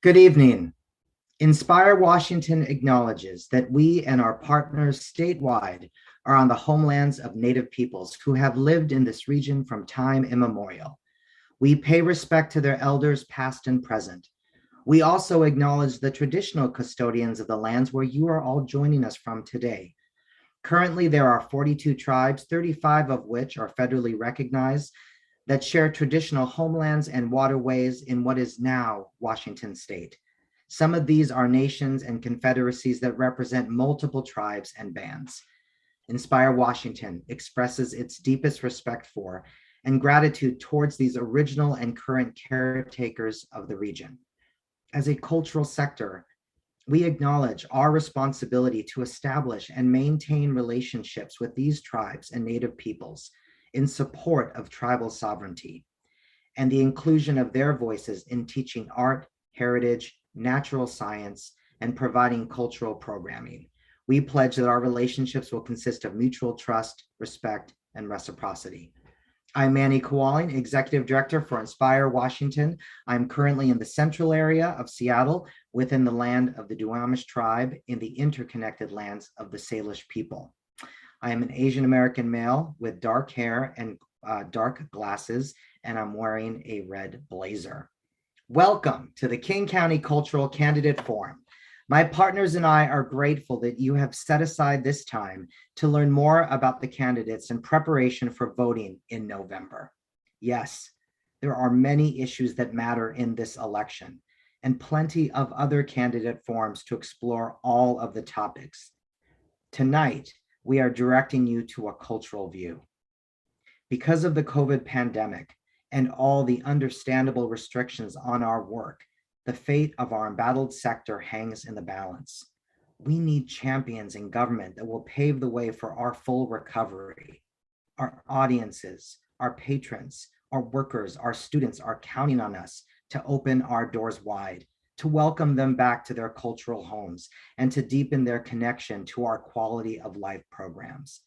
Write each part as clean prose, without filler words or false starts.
Good evening. Inspire Washington acknowledges that we and our partners statewide are on the homelands of Native peoples who have lived in this region from time immemorial. We pay respect to their elders past and present. We also acknowledge the traditional custodians of the lands where you are all joining us from today. Currently, there are 42 tribes, 35 of which are federally recognized, that share traditional homelands and waterways in what is now Washington State. Some of these are nations and confederacies that represent multiple tribes and bands. Inspire Washington expresses its deepest respect for and gratitude towards these original and current caretakers of the region. As a cultural sector, we acknowledge our responsibility to establish and maintain relationships with these tribes and Native peoples in support of tribal sovereignty and the inclusion of their voices in teaching art, heritage, natural science, and providing cultural programming. We pledge that our relationships will consist of mutual trust, respect, and reciprocity. I'm Manny Kowalin, Executive Director for Inspire Washington. I'm currently in the central area of Seattle within the land of the Duwamish tribe in the interconnected lands of the Salish people. I am an Asian American male with dark hair and dark glasses, and I'm wearing a red blazer. Welcome to the King County Cultural Candidate Forum. My partners and I are grateful that you have set aside this time to learn more about the candidates in preparation for voting in November. Yes, there are many issues that matter in this election and plenty of other candidate forums to explore all of the topics. Tonight, we are directing you to a cultural view. Because of the COVID pandemic and all the understandable restrictions on our work, the fate of our embattled sector hangs in the balance. We need champions in government that will pave the way for our full recovery. Our audiences, our patrons, our workers, our students are counting on us to open our doors wide, to welcome them back to their cultural homes, and to deepen their connection to our quality of life programs.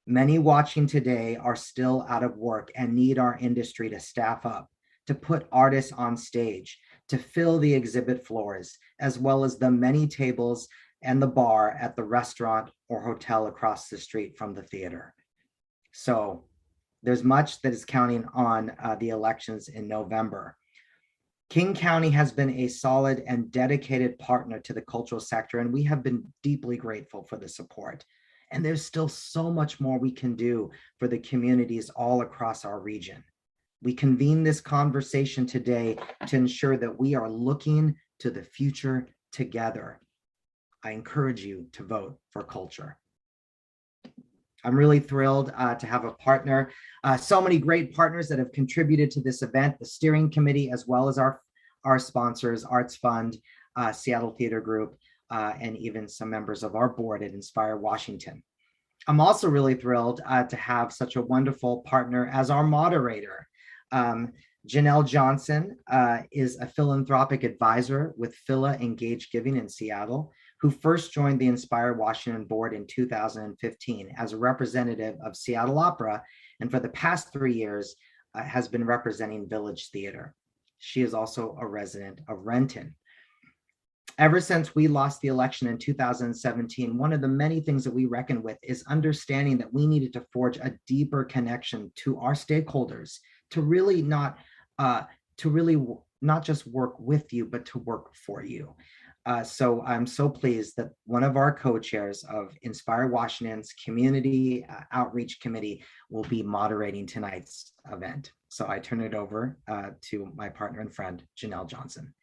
Many watching today are still out of work and need our industry to staff up, to put artists on stage, to fill the exhibit floors, as well as the many tables and the bar at the restaurant or hotel across the street from the theater. So there's much that is counting on the elections in November. King County has been a solid and dedicated partner to the cultural sector, and we have been deeply grateful for the support. And there's still so much more we can do for the communities all across our region. We convene this conversation today to ensure that we are looking to the future together. I encourage you to vote for culture. I'm really thrilled to have a partner, so many great partners that have contributed to this event, the steering committee, as well as our sponsors, Arts Fund, Seattle Theater Group, and even some members of our board at Inspire Washington. I'm also really thrilled to have such a wonderful partner as our moderator. Janell Johnson is a philanthropic advisor with Phila Engage Giving in Seattle, who first joined the Inspire Washington board in 2015 as a representative of Seattle Opera, and for the past 3 years has been representing Village Theater. She is also a resident of Renton. Ever since we lost the election in 2017, one of the many things that we reckoned with is understanding that we needed to forge a deeper connection to our stakeholders, to really not just work with you, but to work for you. So I'm so pleased that one of our co-chairs of Inspire Washington's Community Outreach Committee will be moderating tonight's event. So I turn it over to my partner and friend, Janell Johnson.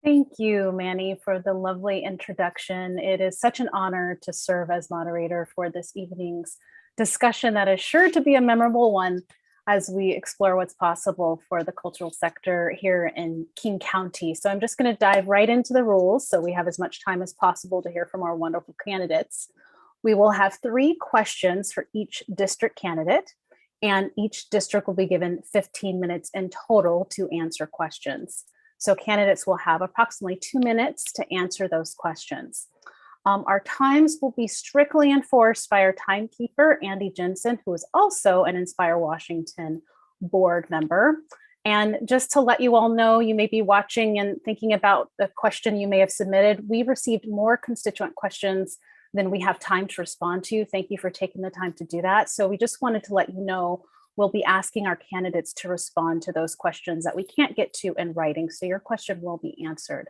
Thank you, Manny, for the lovely introduction. It is such an honor to serve as moderator for this evening's discussion that is sure to be a memorable one as we explore what's possible for the cultural sector here in King County. So I'm just going to dive right into the rules so we have as much time as possible to hear from our wonderful candidates. We will have 3 questions for each district candidate, and each district will be given 15 minutes in total to answer questions. So candidates will have approximately 2 minutes to answer those questions. Our times will be strictly enforced by our timekeeper, Andy Jensen, who is also an Inspire Washington board member. And just to let you all know, you may be watching and thinking about the question you may have submitted. We received more constituent questions than we have time to respond to. Thank you for taking the time to do that. So we just wanted to let you know we'll be asking our candidates to respond to those questions that we can't get to in writing. So your question will be answered.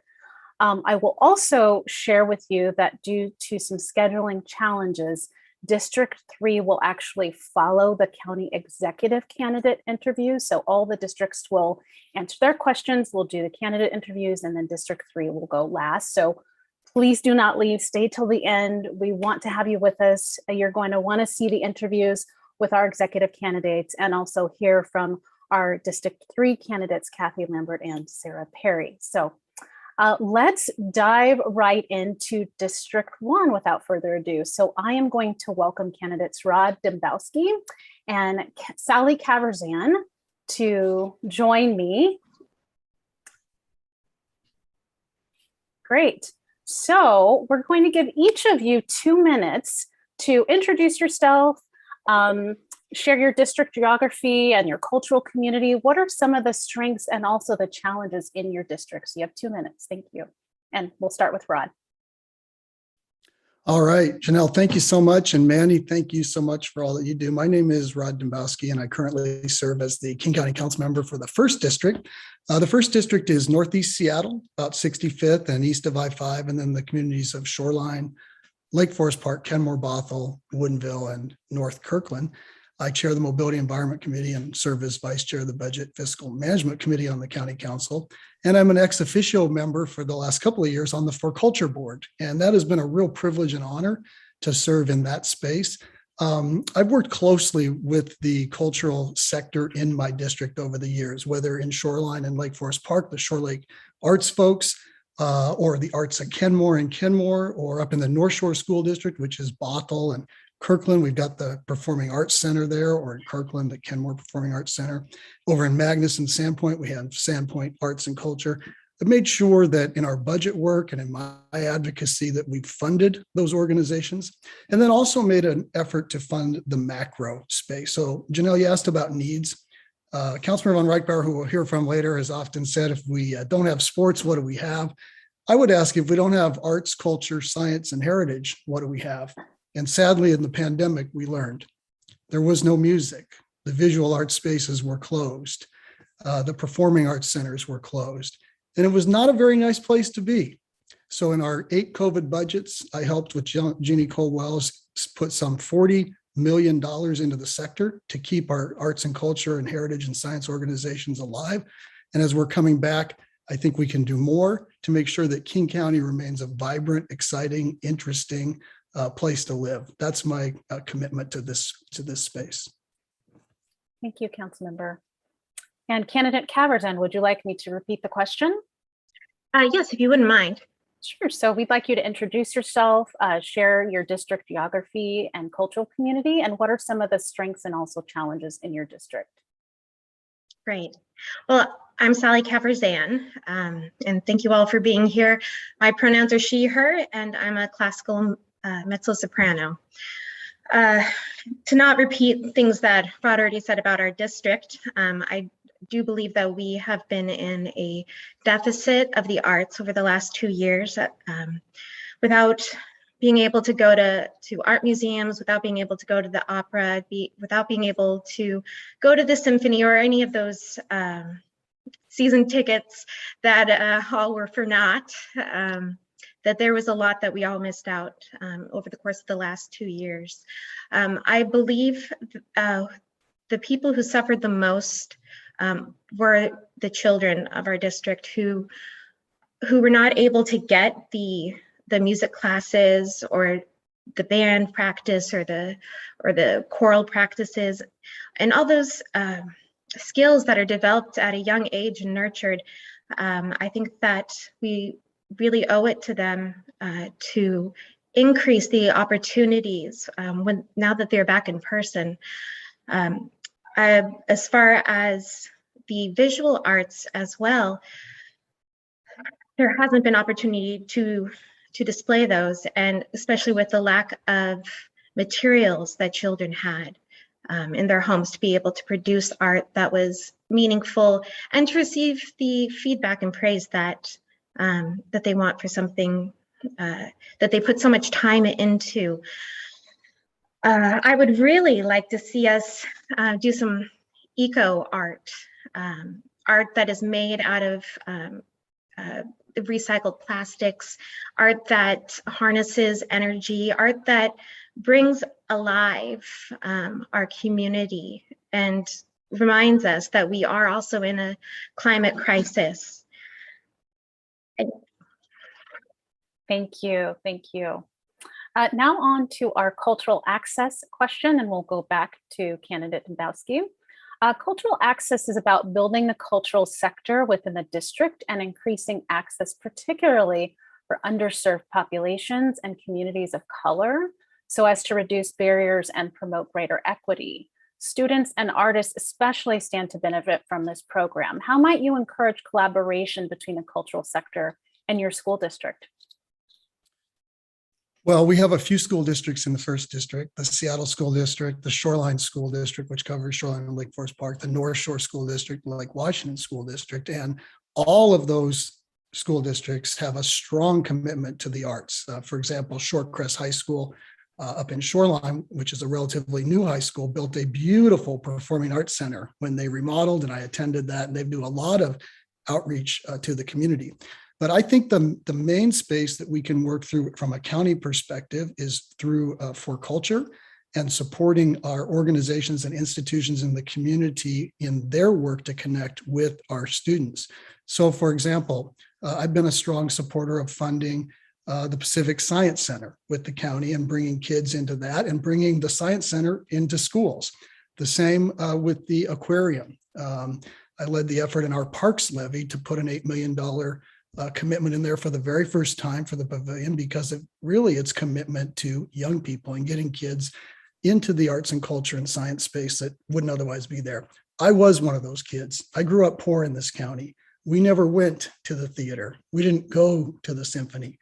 I will also share with you that due to some scheduling challenges, District 3 will actually follow the county executive candidate interviews. So all the districts will answer their questions, we'll do the candidate interviews, and then District 3 will go last. So please do not leave, stay till the end. We want to have you with us. You're going to want to see the interviews with our executive candidates and also hear from our District 3 candidates, Kathy Lambert and Sarah Perry. So let's dive right into District 1 without further ado. So I am going to welcome candidates Rod Dembowski and Sally Caverzan to join me. Great. So we're going to give each of you 2 minutes to introduce yourself, share your district geography and your cultural community. What are some of the strengths and also the challenges in your district? So you have 2 minutes. Thank you. And we'll start with Rod. All right, Janelle, thank you so much. And Manny, thank you so much for all that you do. My name is Rod Dembowski, and I currently serve as the King County Council member for the 1st District. The 1st District is Northeast Seattle, about 65th and east of I-5, and then the communities of Shoreline, Lake Forest Park, Kenmore, Bothell, Woodinville, and North Kirkland. I chair the Mobility Environment Committee and serve as vice chair of the Budget Fiscal Management Committee on the County Council. And I'm an ex officio member for the last couple of years on the For Culture Board. And that has been a real privilege and honor to serve in that space. I've worked closely with the cultural sector in my district over the years, whether in Shoreline and Lake Forest Park, the Shore Lake arts folks, or the arts at Kenmore and Kenmore, or up in the North Shore School District, which is Bothell and Kirkland. We've got the Performing Arts Center there, or in Kirkland, the Kenmore Performing Arts Center. Over in Magnus and Sandpoint, we have Sandpoint Arts and Culture. I've made sure that in our budget work and in my advocacy that we've funded those organizations, and then also made an effort to fund the macro space. So Janelle, you asked about needs. Councilmember von Reichbauer, who we'll hear from later, has often said, if we don't have sports, what do we have? I would ask, if we don't have arts, culture, science, and heritage, what do we have? And sadly, in the pandemic, we learned there was no music. The visual arts spaces were closed. The performing arts centers were closed. And it was not a very nice place to be. So in our 8 COVID budgets, I helped with Jeannie Cole-Wells put some $40 million into the sector to keep our arts and culture and heritage and science organizations alive. And as we're coming back, I think we can do more to make sure that King County remains a vibrant, exciting, interesting place to live. That's my commitment to this space. Thank you, Councilmember. And candidate Caverzan, would you like me to repeat the question? Yes, if you wouldn't mind. Sure. So we'd like you to introduce yourself, share your district geography and cultural community, and what are some of the strengths and also challenges in your district? Great. Well, I'm Sally Caverzan, and thank you all for being here. My pronouns are she, her, and I'm a classical mezzo-soprano. To not repeat things that Rod already said about our district, I do believe that we have been in a deficit of the arts over the last 2 years, without being able to go to art museums, without being able to go to the opera, without being able to go to the symphony or any of those season tickets that all were for naught. That there was a lot that we all missed out over the course of the last 2 years. I believe the people who suffered the most were the children of our district who were not able to get the music classes or the band practice or the choral practices and all those skills that are developed at a young age and nurtured. I think that we really owe it to them to increase the opportunities now that they're back in person. As far as the visual arts as well, there hasn't been opportunity to display those, and especially with the lack of materials that children had in their homes to be able to produce art that was meaningful, and to receive the feedback and praise that that they want for something that they put so much time into. I would really like to see us do some eco art, art that is made out of recycled plastics, art that harnesses energy, art that brings alive our community and reminds us that we are also in a climate crisis. Thank you. Thank you. Now on to our cultural access question, and we'll go back to candidate Dembowski. Cultural access is about building the cultural sector within the district and increasing access, particularly for underserved populations and communities of color, so as to reduce barriers and promote greater equity. Students and artists especially stand to benefit from this program. How might you encourage collaboration between the cultural sector and your school district? Well, we have a few school districts in the first district: the Seattle School District, the Shoreline School District, which covers Shoreline and Lake Forest Park, the North Shore School District, the Lake Washington School District. And all of those school districts have a strong commitment to the arts. For example, Shorecrest High School up in Shoreline, which is a relatively new high school, built a beautiful performing arts center when they remodeled, and I attended that, and they do a lot of outreach to the community. But I think the main space that we can work through from a county perspective is through For Culture and supporting our organizations and institutions in the community in their work to connect with our students. So for example, I've been a strong supporter of funding the Pacific Science Center with the county and bringing kids into that and bringing the Science Center into schools. The same with the aquarium. I led the effort in our parks levy to put an $8 million commitment in there for the very first time for the pavilion, because of really its commitment to young people and getting kids into the arts and culture and science space that wouldn't otherwise be there. I was one of those kids. I grew up poor in this county. We never went to the theater. We didn't go to the symphony.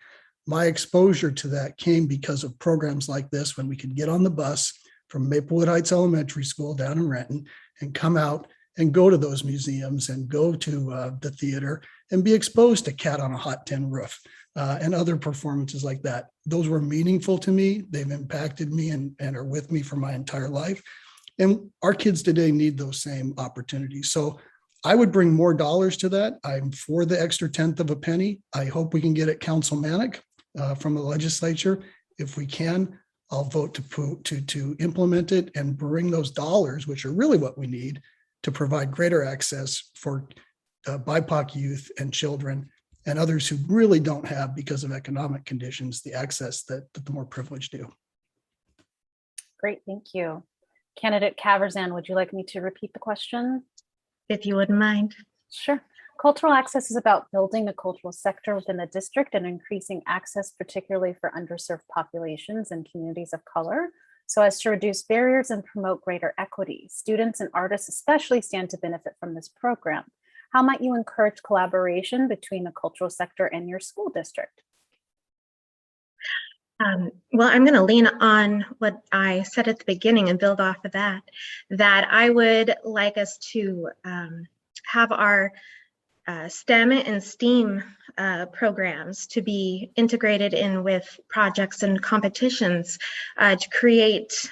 My exposure to that came because of programs like this, when we could get on the bus from Maplewood Heights Elementary School down in Renton and come out and go to those museums and go to the theater and be exposed to Cat on a Hot Tin Roof and other performances like that. Those were meaningful to me. They've impacted me and are with me for my entire life. And our kids today need those same opportunities. So I would bring more dollars to that. I'm for the extra 1/10 of a penny. I hope we can get it councilmanic from the legislature. If we can, I'll vote to implement it and bring those dollars, which are really what we need, to provide greater access for BIPOC youth and children and others who really don't have, because of economic conditions, the access that the more privileged do. Great, thank you. Candidate Caverzan, would you like me to repeat the question? If you wouldn't mind. Sure. Cultural access is about building the cultural sector within the district and increasing access, particularly for underserved populations and communities of color, so as to reduce barriers and promote greater equity. Students and artists especially stand to benefit from this program. How might you encourage collaboration between the cultural sector and your school district? Well, I'm going to lean on what I said at the beginning and build off of that, that I would like us to have our STEM and STEAM programs to be integrated in with projects and competitions to create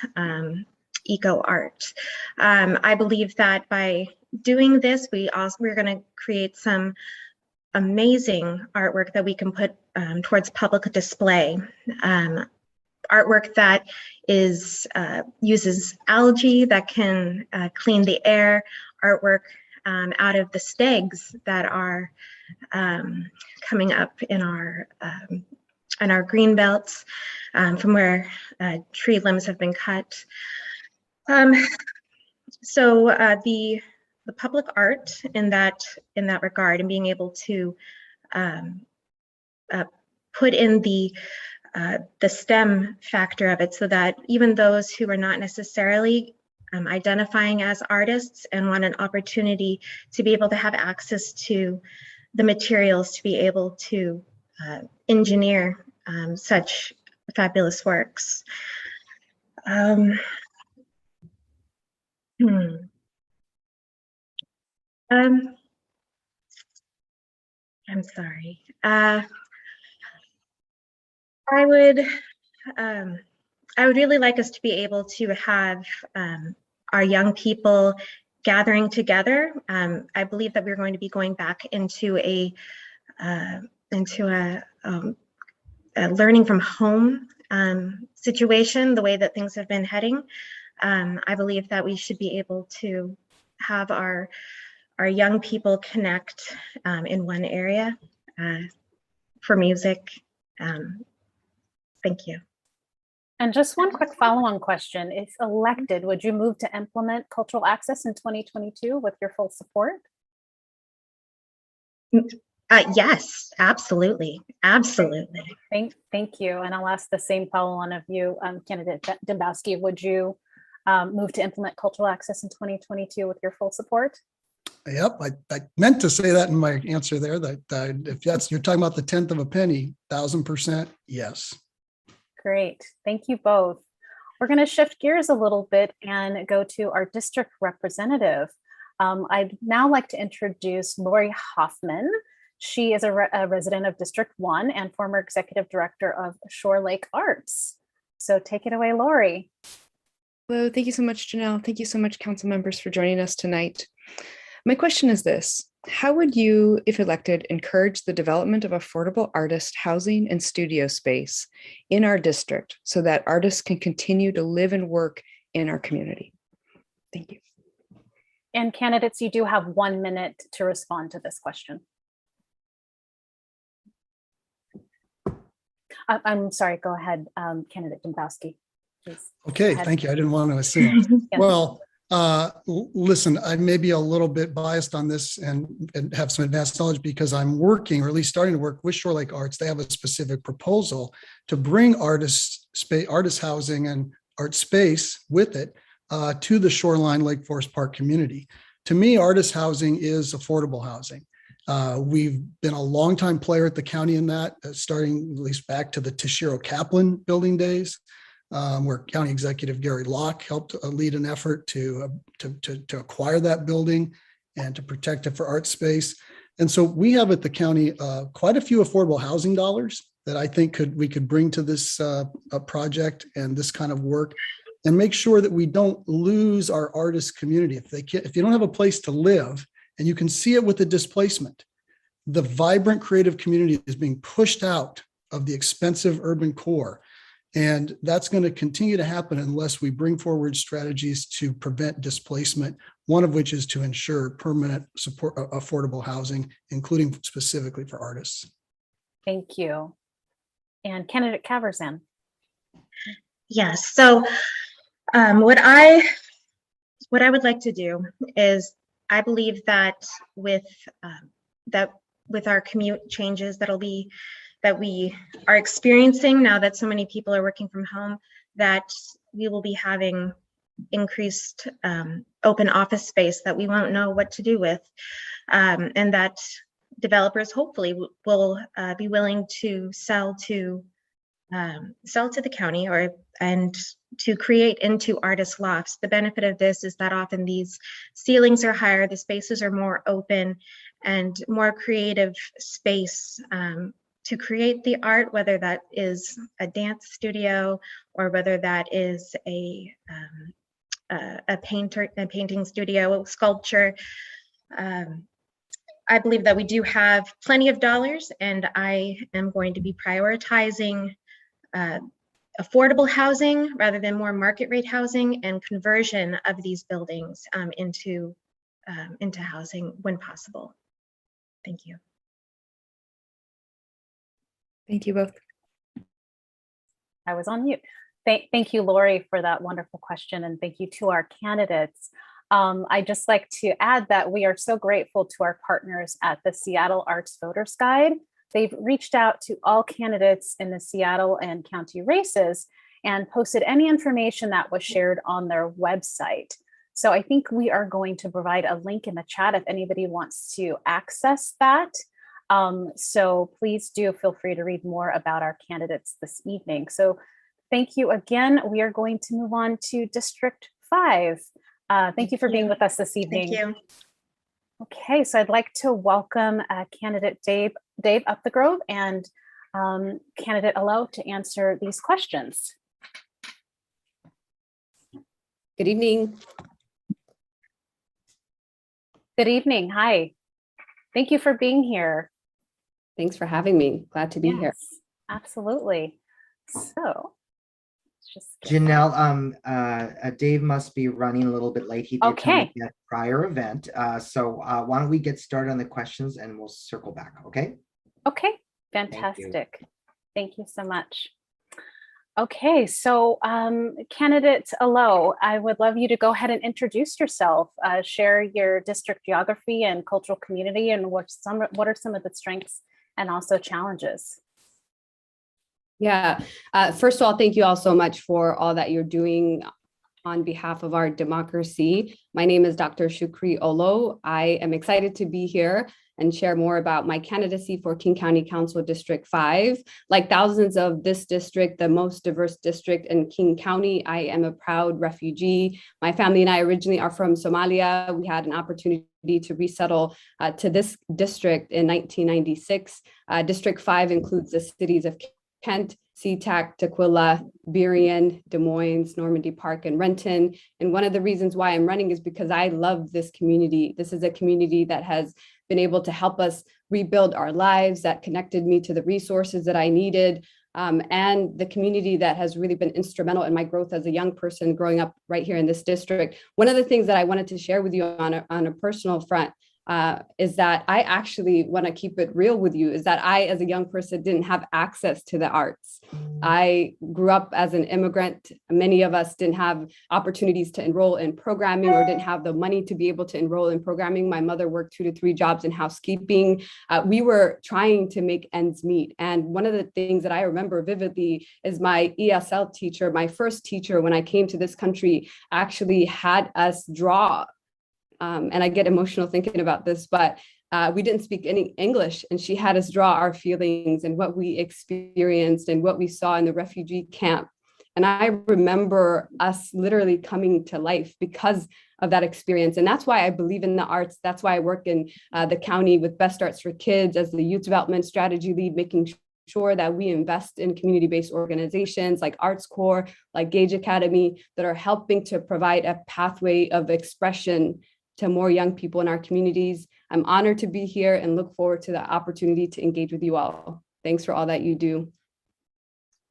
eco art. I believe that by doing this, we're going to create some amazing artwork that we can put towards public display. Artwork that uses algae that can clean the air, artwork out of the stags that are coming up in our green belts from where tree limbs have been cut. So the public art in that regard, and being able to put in the STEM factor of it, so that even those who are not necessarily identifying as artists and want an opportunity to be able to have access to the materials to be able to engineer such fabulous works. Um, I'm sorry. I would really like us to be able to have our young people gathering together. I believe that we're going to be going back into a learning from home situation, the way that things have been heading. I believe that we should be able to have our young people connect in one area for music. Thank you. And just one quick follow-on question. If elected, would you move to implement cultural access in 2022 with your full support? Yes, absolutely. Absolutely. Thank you. And I'll ask the same follow-on of you, candidate Dembowski. Would you move to implement cultural access in 2022 with your full support? Yep, I meant to say that in my answer there, that if you're talking about the 10th of a penny, 1000%, yes. Great, thank you both. We're going to shift gears a little bit and go to our district representative. I'd now like to introduce Lori Hoffman. She is a resident of District 1 and former executive director of Shore Lake Arts. So take it away, Lori. Hello, thank you so much, Janelle. Thank you so much, council members, for joining us tonight. My question is this: how would you, if elected, encourage the development of affordable artist housing and studio space in our district so that artists can continue to live and work in our community? Thank you. And candidates, you do have 1 minute to respond to this question. I'm sorry, go ahead, candidate Dembowski, please. Okay, thank you. I didn't want to assume. Yes. Well, listen, I may be a little bit biased on this and have some advanced knowledge because I'm working, or at least starting to work with Shore Lake Arts. They have a specific proposal to bring artist housing and art space with it to the Shoreline Lake Forest Park community. To me, artist housing is affordable housing. We've been a longtime player at the county in that, starting at least back to the Tashiro Kaplan building days. Where County Executive Gary Locke helped lead an effort to acquire that building and to protect it for art space. And so we have at the county quite a few affordable housing dollars that I think we could bring to this project and this kind of work, and make sure that we don't lose our artist community. If you don't have a place to live, and you can see it with the displacement, the vibrant creative community is being pushed out of the expensive urban core. And that's going to continue to happen unless we bring forward strategies to prevent displacement, one of which is to ensure permanent support, affordable housing, including specifically for artists. Thank you. And candidate Caverzan. Yes, so what I would like to do is, I believe that with our commute changes that we are experiencing now that so many people are working from home, that we will be having increased open office space that we won't know what to do with, and that developers hopefully will be willing to sell to the county and to create into artist lofts. The benefit of this is that often these ceilings are higher, the spaces are more open, and more creative space to create the art, whether that is a dance studio or whether that is a painting studio, sculpture. I believe that we do have plenty of dollars, and I am going to be prioritizing affordable housing rather than more market rate housing, and conversion of these buildings into housing when possible. Thank you. Thank you both. I was on mute. Thank you, Lori, for that wonderful question, and thank you to our candidates. I'd just like to add that we are so grateful to our partners at the Seattle Arts Voters Guide. They've reached out to all candidates in the Seattle and county races and posted any information that was shared on their website. So I think we are going to provide a link in the chat if anybody wants to access that. So please do feel free to read more about our candidates this evening. So thank you again. We are going to move on to District 5. Thank you for being with us this evening. Thank you. Okay, so I'd like to welcome candidate Dave Upthegrove and candidate Olow to answer these questions. Good evening. Good evening. Hi. Thank you for being here. Thanks for having me. Glad to be here. Absolutely. So, let's just Janell, Dave must be running a little bit late. He did come Okay. at a prior event. So why don't we get started on the questions and we'll circle back, okay? Okay, fantastic. Thank you so much. Okay, so candidate Olow, I would love you to go ahead and introduce yourself, share your district geography and cultural community, and what are some of the strengths and also challenges. Yeah, first of all, thank you all so much for all that you're doing on behalf of our democracy. My name is Dr. Shukri Olow. I am excited to be here and share more about my candidacy for King County Council District 5. Like thousands of this district, the most diverse district in King County, I am a proud refugee. My family and I originally are from Somalia. We had an opportunity to resettle to this district in 1996. District 5 includes the cities of Kent, SeaTac, Tukwila, Berrien, Des Moines, Normandy Park, and Renton. And one of the reasons why I'm running is because I love this community. This is a community that has been able to help us rebuild our lives, that connected me to the resources that I needed, and the community that has really been instrumental in my growth as a young person growing up right here in this district. One of the things that I wanted to share with you on a personal front is that I actually want to keep it real with you, is that I, as a young person, didn't have access to the arts. I grew up as an immigrant. Many of us didn't have opportunities to enroll in programming or didn't have the money to be able to enroll in programming. My mother worked 2 to 3 jobs in housekeeping. We were trying to make ends meet. And one of the things that I remember vividly is my ESL teacher, my first teacher when I came to this country, actually had us draw. And I get emotional thinking about this, but we didn't speak any English, and she had us draw our feelings and what we experienced and what we saw in the refugee camp. And I remember us literally coming to life because of that experience. And that's why I believe in the arts. That's why I work in the county with Best Arts for Kids as the youth development strategy lead, making sure that we invest in community-based organizations like Arts Corps, like Gage Academy, that are helping to provide a pathway of expression to more young people in our communities. I'm honored to be here and look forward to the opportunity to engage with you all. Thanks for all that you do.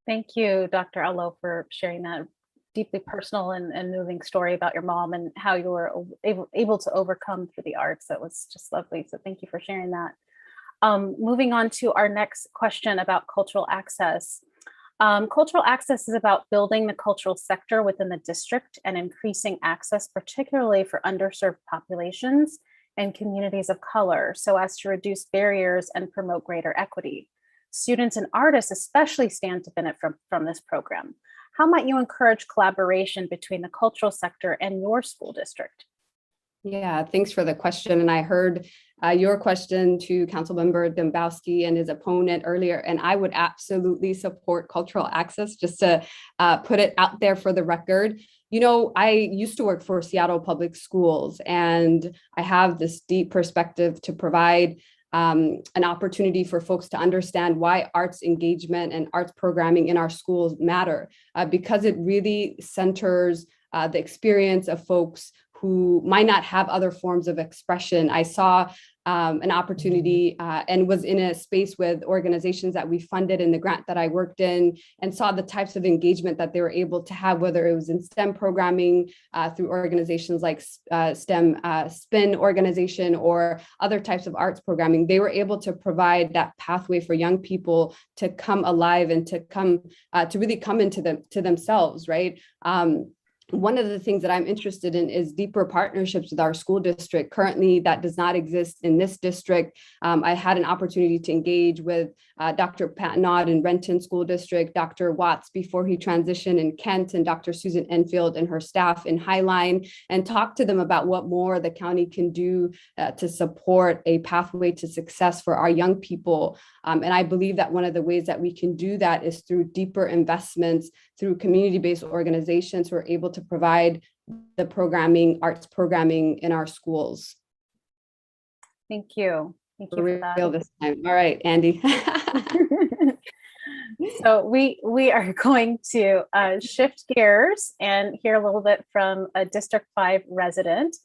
Thank you, Dr. Olow, for sharing that deeply personal and moving story about your mom and how you were able to overcome through the arts. That was just lovely. So thank you for sharing that. Moving on to our next question about cultural access. Cultural access is about building the cultural sector within the district and increasing access, particularly for underserved populations and communities of color, so as to reduce barriers and promote greater equity. Students and artists especially stand to benefit from this program. How might you encourage collaboration between the cultural sector and your school district? Yeah, thanks for the question. And I heard your question to Councilmember Dembowski and his opponent earlier, and I would absolutely support cultural access, just to put it out there for the record. You know, I used to work for Seattle Public Schools, and I have this deep perspective to provide an opportunity for folks to understand why arts engagement and arts programming in our schools matter, because it really centers the experience of folks who might not have other forms of expression. I saw an opportunity and was in a space with organizations that we funded in the grant that I worked in, and saw the types of engagement that they were able to have, whether it was in STEM programming through organizations like STEM Spin organization or other types of arts programming. They were able to provide that pathway for young people to come alive and to come to really come into themselves, right? One of the things that I'm interested in is deeper partnerships with our school district. Currently, that does not exist in this district. I had an opportunity to engage with Dr. Patnod in Renton School District, Dr. Watts before he transitioned in Kent, and Dr. Susan Enfield and her staff in Highline, and talk to them about what more the county can do to support a pathway to success for our young people. And I believe that one of the ways that we can do that is through deeper investments, through community-based organizations who are able to provide the programming, arts programming in our schools. Thank you. Thank you For for real that. this time. All right, Andy. So we are going to shift gears and hear a little bit from a District 5 resident,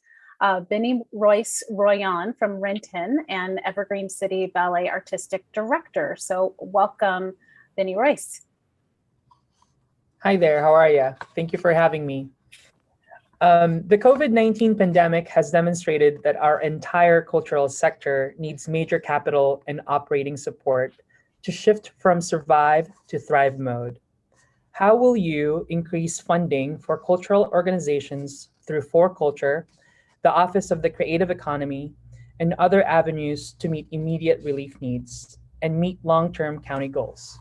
Benny Royce Royan from Renton and Evergreen City Ballet Artistic Director. So welcome, Benny Royce. Hi there, how are you? Thank you for having me. The COVID-19 pandemic has demonstrated that our entire cultural sector needs major capital and operating support to shift from survive to thrive mode. How will you increase funding for cultural organizations through For Culture, the Office of the Creative Economy, and other avenues to meet immediate relief needs and meet long-term county goals?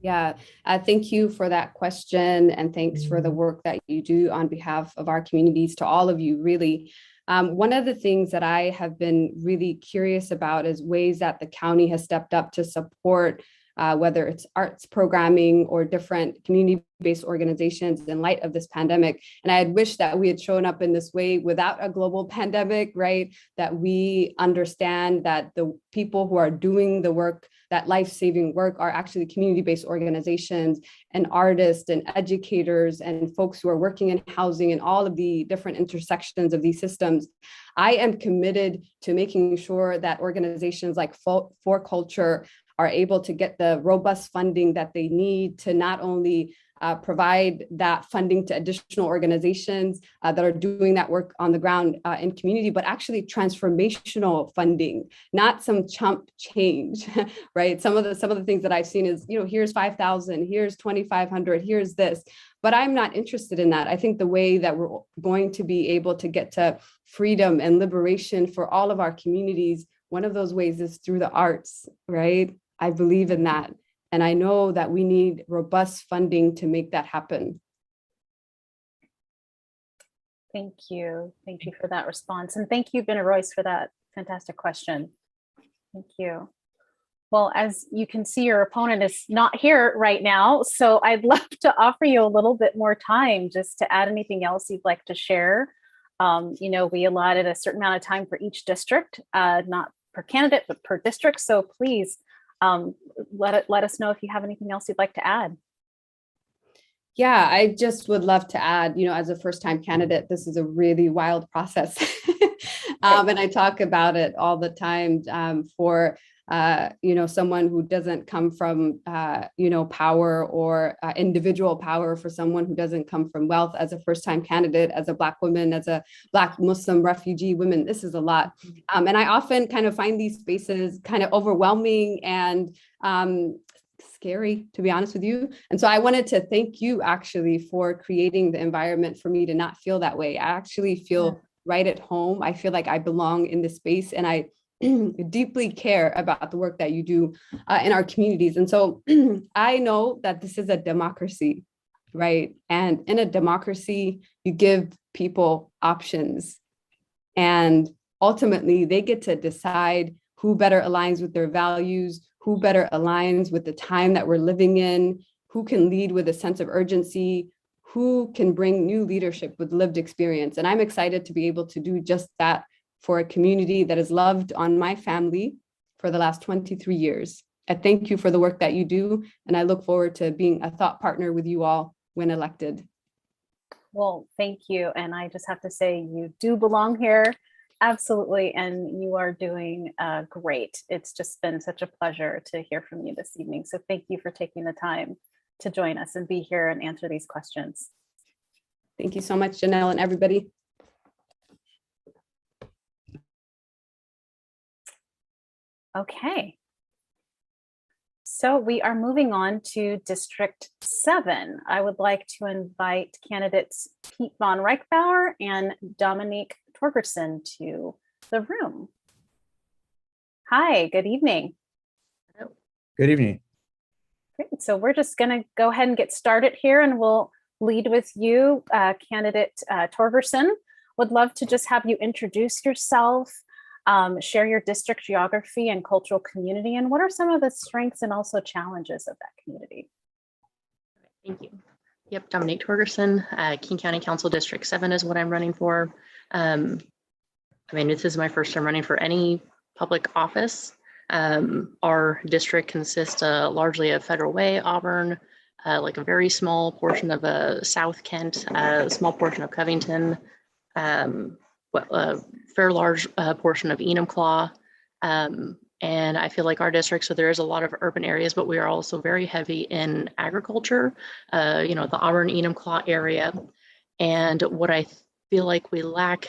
Yeah, thank you for that question, and thanks for the work that you do on behalf of our communities, to all of you, really. One of the things that I have been really curious about is ways that the county has stepped up to support whether it's arts programming or different community-based organizations in light of this pandemic. And I had wished that we had shown up in this way without a global pandemic, right? That we understand that the people who are doing the work, that life-saving work, are actually community-based organizations and artists and educators and folks who are working in housing and all of the different intersections of these systems. I am committed to making sure that organizations like For Culture are able to get the robust funding that they need to not only provide that funding to additional organizations that are doing that work on the ground in community, but actually transformational funding, not some chump change, right? Some of the things that I've seen is, here's 5,000, here's 2,500, here's this. But I'm not interested in that. I think the way that we're going to be able to get to freedom and liberation for all of our communities, one of those ways is through the arts, right? I believe in that. And I know that we need robust funding to make that happen. Thank you. Thank you for that response. And thank you, Benny Royce, for that fantastic question. Thank you. Well, as you can see, your opponent is not here right now. So I'd love to offer you a little bit more time just to add anything else you'd like to share. We allotted a certain amount of time for each district, not per candidate, but per district. So please let us know if you have anything else you'd like to add. Yeah, I just would love to add, as a first-time candidate, this is a really wild process. And I talk about it all the time for someone who doesn't come from, power or individual power, for someone who doesn't come from wealth, as a first-time candidate, as a Black woman, as a Black Muslim refugee woman. This is a lot. And I often kind of find these spaces kind of overwhelming and scary, to be honest with you. And so I wanted to thank you actually for creating the environment for me to not feel that way. I actually feel right at home. I feel like I belong in this space, and I deeply care about the work that you do in our communities. And so I know that this is a democracy, right? And in a democracy, you give people options, and ultimately they get to decide who better aligns with their values, who better aligns with the time that we're living in, who can lead with a sense of urgency, who can bring new leadership with lived experience. And I'm excited to be able to do just that for a community that has loved on my family for the last 23 years. I thank you for the work that you do, and I look forward to being a thought partner with you all when elected. Well, thank you. And I just have to say, you do belong here. Absolutely. And you are doing great. It's just been such a pleasure to hear from you this evening. So thank you for taking the time to join us and be here and answer these questions. Thank you so much, Janelle, and everybody. Okay. So we are moving on to District 7. I would like to invite candidates Pete von Reichbauer and Dominique Torgerson to the room. Hi, good evening. Good evening. Great. So we're just going to go ahead and get started here, and we'll lead with you, candidate Torgerson. Would love to just have you introduce yourself, share your district geography and cultural community, and what are some of the strengths and also challenges of that community? Thank you. Yep, Dominique Torgerson, King County Council District 7 is what I'm running for. I mean, this is my first time running for any public office. Our district consists largely of Federal Way, Auburn, like a very small portion of South Kent, a small portion of Covington, a fair large portion of Enumclaw. And I feel like our district, so there is a lot of urban areas, but we are also very heavy in agriculture, the Auburn Enumclaw area. And what I feel like we lack,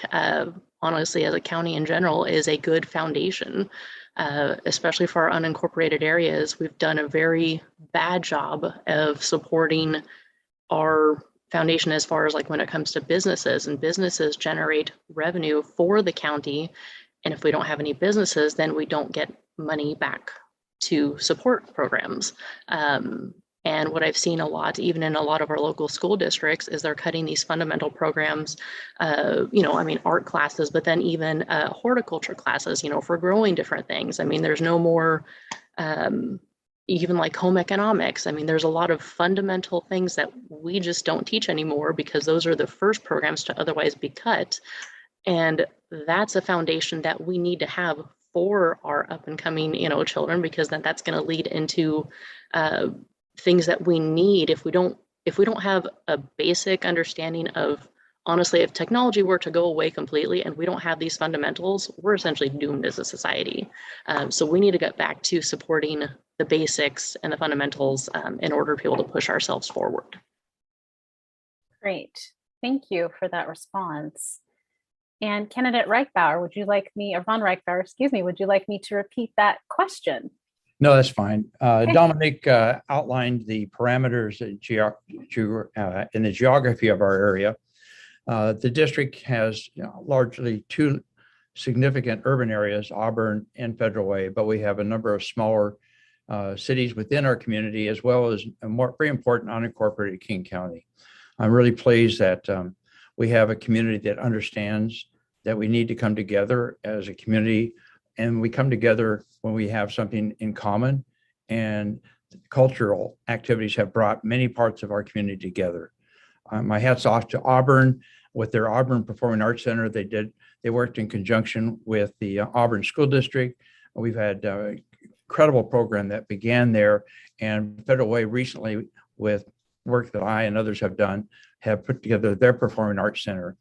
honestly, as a county in general, is a good foundation, especially for our unincorporated areas. We've done a very bad job of supporting our foundation as far as like when it comes to businesses, and businesses generate revenue for the county. And if we don't have any businesses, then we don't get money back to support programs. And what I've seen a lot, even in a lot of our local school districts, is they're cutting these fundamental programs, art classes, but then even horticulture classes, for growing different things. I mean, there's no more, even like home economics. I mean, there's a lot of fundamental things that we just don't teach anymore because those are the first programs to otherwise be cut. And that's a foundation that we need to have for our up and coming, children, because then that's going to lead into things that we need. If we don't have a basic understanding of, honestly, if technology were to go away completely and we don't have these fundamentals, we're essentially doomed as a society. So we need to get back to supporting the basics and the fundamentals in order to be able to push ourselves forward. Great. Thank you for that response. And candidate Reichbauer, would you like me to repeat that question? No, that's fine. Dominique outlined the parameters in the geography of our area. The district has largely two significant urban areas, Auburn and Federal Way, but we have a number of smaller cities within our community, as well as a very important unincorporated King County. I'm really pleased that we have a community that understands that we need to come together as a community, and we come together when we have something in common, and cultural activities have brought many parts of our community together. My hat's off to Auburn with their Auburn Performing Arts Center. They worked in conjunction with the Auburn School District. We've had an incredible program that began there, and Federal Way recently, with work that I and others have done, have put together their Performing Arts Center.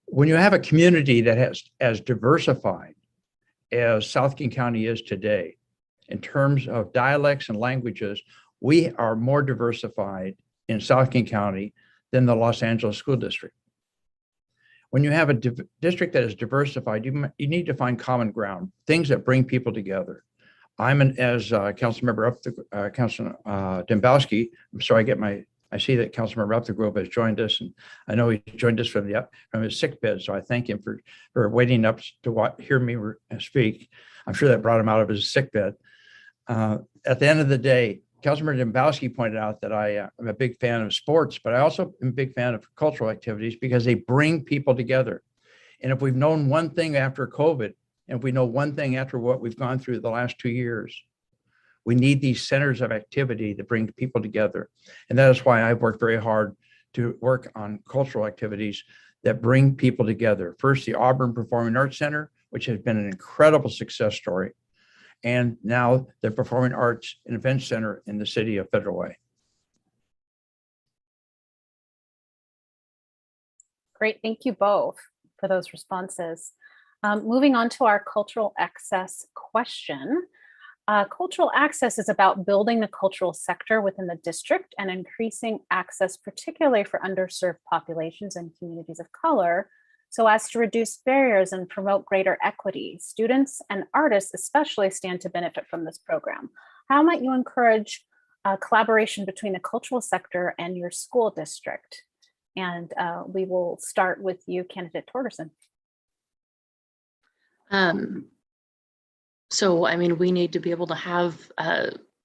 When you have a community that has as diversified as South King County is today, in terms of dialects and languages, we are more diversified in South King County than the Los Angeles School District. When you have a district that is diversified, you need to find common ground, things that bring people together. As Councilmember Dembowski, I see that Councilmember Upthegrove has joined us, and I know he joined us from his sick bed. So I thank him for waiting up to hear me speak. I'm sure that brought him out of his sick bed. At the end of the day, Councilmember Dembowski pointed out that I am a big fan of sports, but I also am a big fan of cultural activities because they bring people together. And if we've known one thing after COVID, and if we know one thing after what we've gone through the last 2 years, we need these centers of activity that bring people together. And that is why I've worked very hard to work on cultural activities that bring people together. First, the Auburn Performing Arts Center, which has been an incredible success story. And now the Performing Arts and Events Center in the city of Federal Way. Great, thank you both for those responses. Moving on to our cultural access question. Cultural access is about building the cultural sector within the district and increasing access, particularly for underserved populations and communities of color, so as to reduce barriers and promote greater equity. Students and artists especially stand to benefit from this program. How might you encourage collaboration between the cultural sector and your school district? And we will start with you, candidate Torgerson. So, I mean, we need to be able to have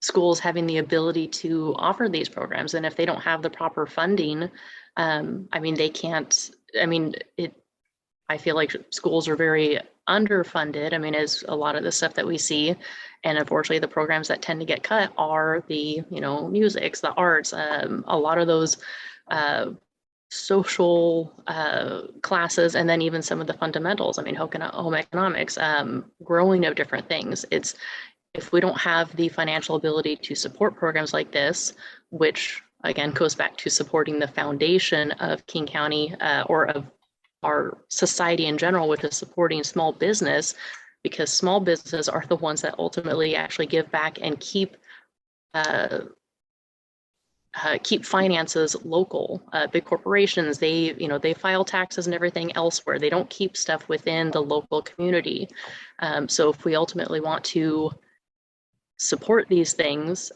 schools having the ability to offer these programs. And if they don't have the proper funding, I mean, they can't, I feel like schools are very underfunded. I mean, as a lot of the stuff that we see, and unfortunately the programs that tend to get cut are the, musics, the arts, a lot of those social classes, and then even some of the fundamentals. I mean, home economics, growing of different things. It's, if we don't have the financial ability to support programs like this, which again goes back to supporting the foundation of King County or of our society in general, which is supporting small business, because small businesses are the ones that ultimately actually give back and keep finances local. Big corporations, they file taxes and everything elsewhere. They don't keep stuff within the local community. So if we ultimately want to support these things,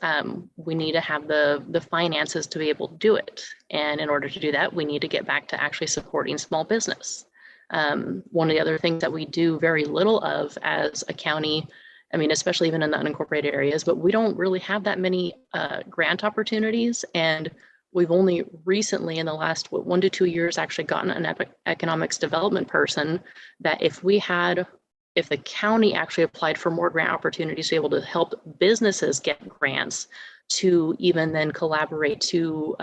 we need to have the finances to be able to do it. And in order to do that, we need to get back to actually supporting small business. One of the other things that we do very little of as a county, I mean, especially even in the unincorporated areas, but we don't really have that many grant opportunities. And we've only recently in the last 1 to 2 years actually gotten an economics development person that if the county actually applied for more grant opportunities to be able to help businesses get grants, to even then collaborate to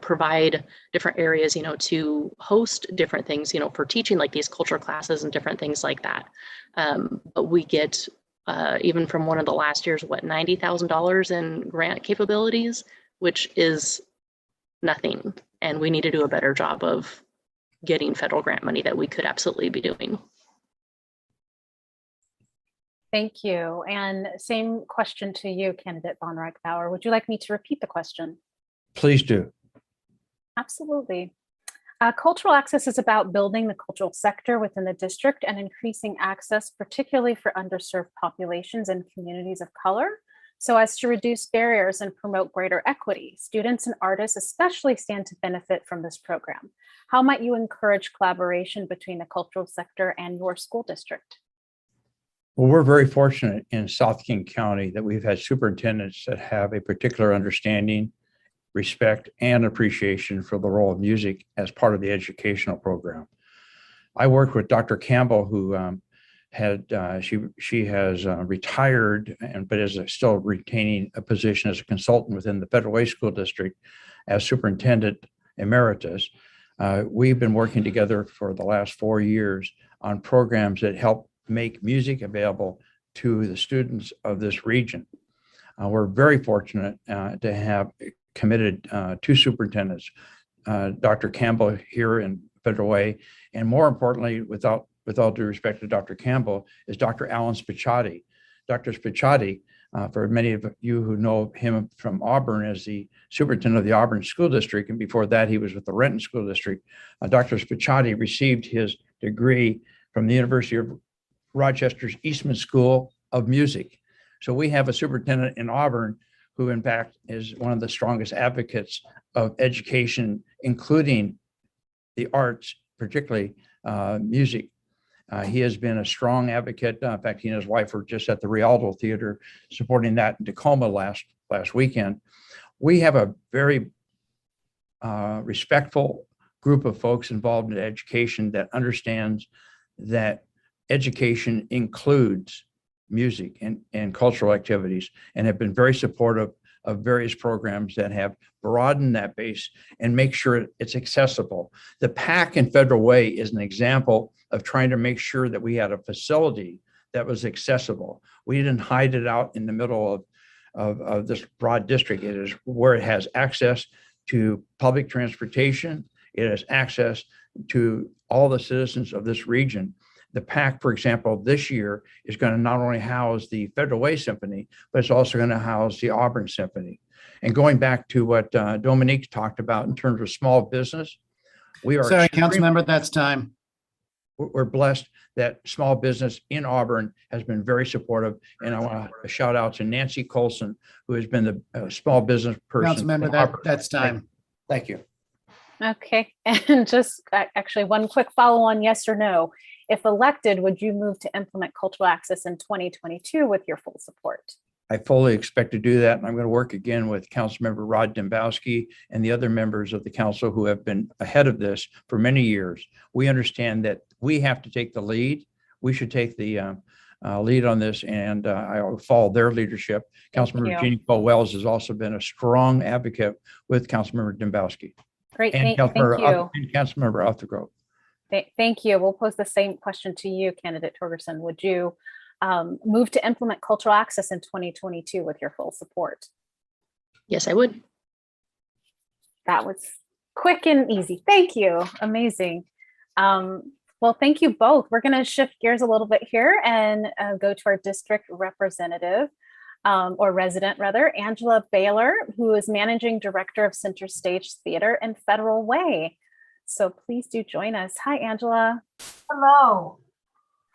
provide different areas, to host different things, for teaching like these cultural classes and different things like that. But we get even from one of the last years, $90,000 in grant capabilities, which is nothing. And we need to do a better job of getting federal grant money that we could absolutely be doing. Thank you. And same question to you, candidate von Reichbauer. Would you like me to repeat the question? Please do. Absolutely. Cultural access is about building the cultural sector within the district and increasing access, particularly for underserved populations and communities of color, so as to reduce barriers and promote greater equity. Students and artists especially stand to benefit from this program. How might you encourage collaboration between the cultural sector and your school district? Well, we're very fortunate in South King County that we've had superintendents that have a particular understanding, respect, and appreciation for the role of music as part of the educational program. I worked with Dr. Campbell, who she has retired, but is still retaining a position as a consultant within the Federal Way School District as superintendent emeritus. We've been working together for the last 4 years on programs that help make music available to the students of this region. We're very fortunate to have committed 2 superintendents, Dr. Campbell here in Federal Way, and more importantly, with all due respect to Dr. Campbell, is Dr. Alan Spiciotti. Dr. Spiciotti, for many of you who know him from Auburn as the superintendent of the Auburn School District, and before that he was with the Renton School District, Dr. Spiciotti received his degree from the University of Rochester's Eastman School of Music. So we have a superintendent in Auburn who in fact is one of the strongest advocates of education, including the arts, particularly music. He has been a strong advocate. In fact, he and his wife were just at the Rialto Theater supporting that in Tacoma last weekend. We have a very respectful group of folks involved in education that understands that education includes music and cultural activities, and have been very supportive of various programs that have broadened that base and make sure it's accessible. The PAC in Federal Way is an example of trying to make sure that we had a facility that was accessible. We didn't hide it out in the middle of this broad district. It is where it has access to public transportation. It has access to all the citizens of this region. The PAC, for example, this year is going to not only house the Federal Way Symphony, but it's also going to house the Auburn Symphony. And going back to what Dominique talked about in terms of small business, we are— Sorry, council member, that's time. We're blessed that small business in Auburn has been very supportive. And I want to shout out to Nancy Colson, who has been the small business person. Council member, that's time. Thank you. Okay, and just actually one quick follow on, yes or no. If elected, would you move to implement cultural access in 2022 with your full support? I fully expect to do that. And I'm going to work again with Councilmember Rod Dembowski and the other members of the council who have been ahead of this for many years. We understand that we have to take the lead. We should take the lead on this, and I will follow their leadership. Councilmember Jeannie Cole Wells has also been a strong advocate with Councilmember Dembowski. Great, And thank you. Councilmember Upthegrove. Thank you. We'll pose the same question to you, candidate Torgerson. Would you move to implement cultural access in 2022 with your full support? Yes, I would. That was quick and easy. Thank you. Amazing. Well, thank you both. We're going to shift gears a little bit here and go to our district representative, or resident rather, Angela Baylor, who is managing director of Center Stage Theater and Federal Way. So please do join us. Hi, Angela. Hello.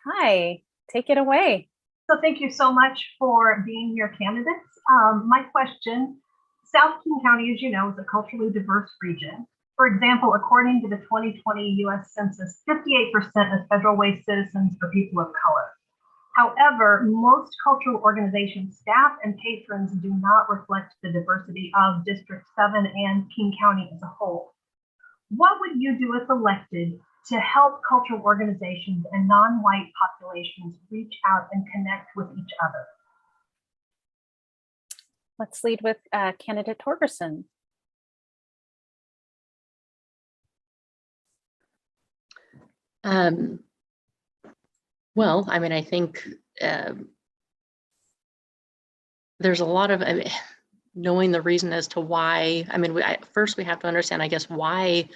Hi, take it away. So thank you so much for being here, candidates. My question, South King County, as you know, is a culturally diverse region. For example, according to the 2020 US Census, 58% of Federal Way citizens are people of color. However, most cultural organization staff and patrons do not reflect the diversity of District 7 and King County as a whole. What would you do if elected to help cultural organizations and non-white populations reach out and connect with each other? Let's lead with candidate Torgerson. Well, I mean, I think there's a lot of, knowing the reason as to why, I mean, first we have to understand, I guess, why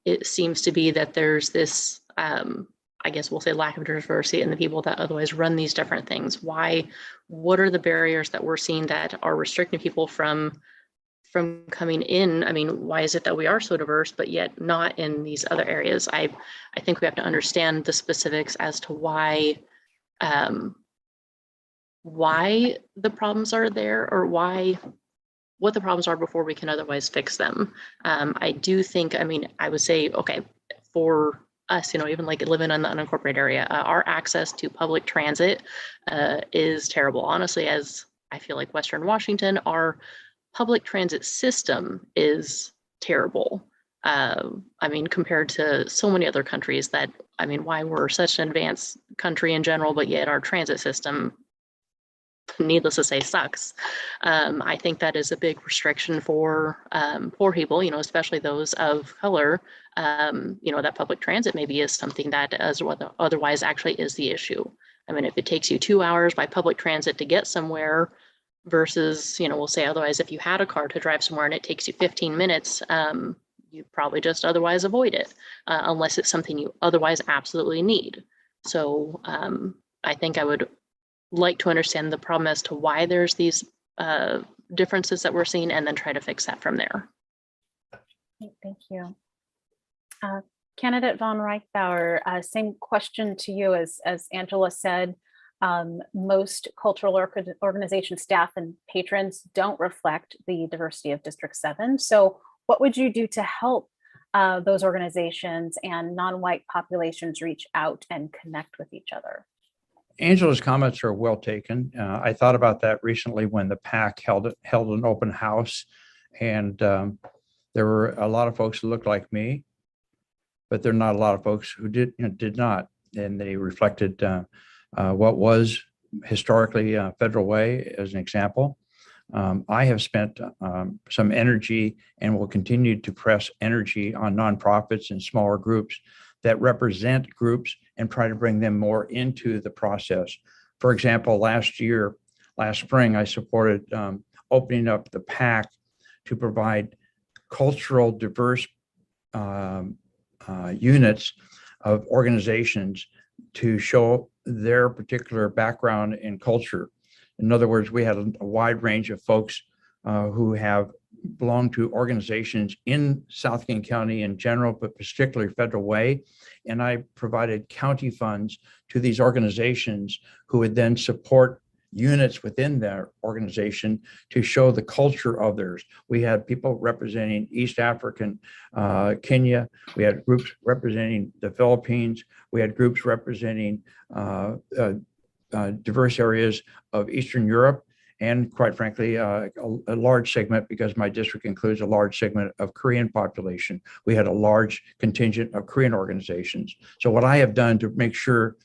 it seems to be that there's this, I guess we'll say, lack of diversity in the people that otherwise run these different things. Why, what are the barriers that we're seeing that are restricting people from coming in? I mean, why is it that we are so diverse, but yet not in these other areas? I think we have to understand the specifics as to why the problems are there, or what the problems are before we can otherwise fix them. I do think, I mean, I would say, okay, for us, even like living in the unincorporated area, our access to public transit is terrible. Honestly, as I feel like Western Washington, our public transit system is terrible. I mean, compared to so many other countries that, I mean, why we're such an advanced country in general, but yet our transit system, needless to say, sucks. I think that is a big restriction for poor people, especially those of color. That public transit maybe is something that otherwise actually is the issue. I mean, if it takes you 2 hours by public transit to get somewhere versus, we'll say otherwise, if you had a car to drive somewhere and it takes you 15 minutes, you'd probably just otherwise avoid it, unless it's something you otherwise absolutely need. So I think I would like to understand the problem as to why there's these differences that we're seeing, and then try to fix that from there. Thank you. Candidate von Reichbauer, same question to you. As Angela said, most cultural organization staff and patrons don't reflect the diversity of District 7. So what would you do to help those organizations and non-white populations reach out and connect with each other? Angela's comments are well taken. I thought about that recently when the PAC held an open house, and there were a lot of folks who looked like me, but there are not a lot of folks who did not, and they reflected what was historically Federal Way, as an example. I have spent some energy and will continue to press energy on nonprofits and smaller groups that represent groups and try to bring them more into the process. For example, last spring, I supported opening up the PAC to provide cultural diverse units of organizations to show their particular background and culture. In other words, we had a wide range of folks who have belonged to organizations in South King County in general, but particularly Federal Way. And I provided county funds to these organizations who would then support units within their organization to show the culture of theirs. We had people representing East African, Kenya. We had groups representing the Philippines. We had groups representing diverse areas of Eastern Europe, and quite frankly, a large segment, because my district includes a large segment of Korean population. We had a large contingent of Korean organizations. So what I have done to make sure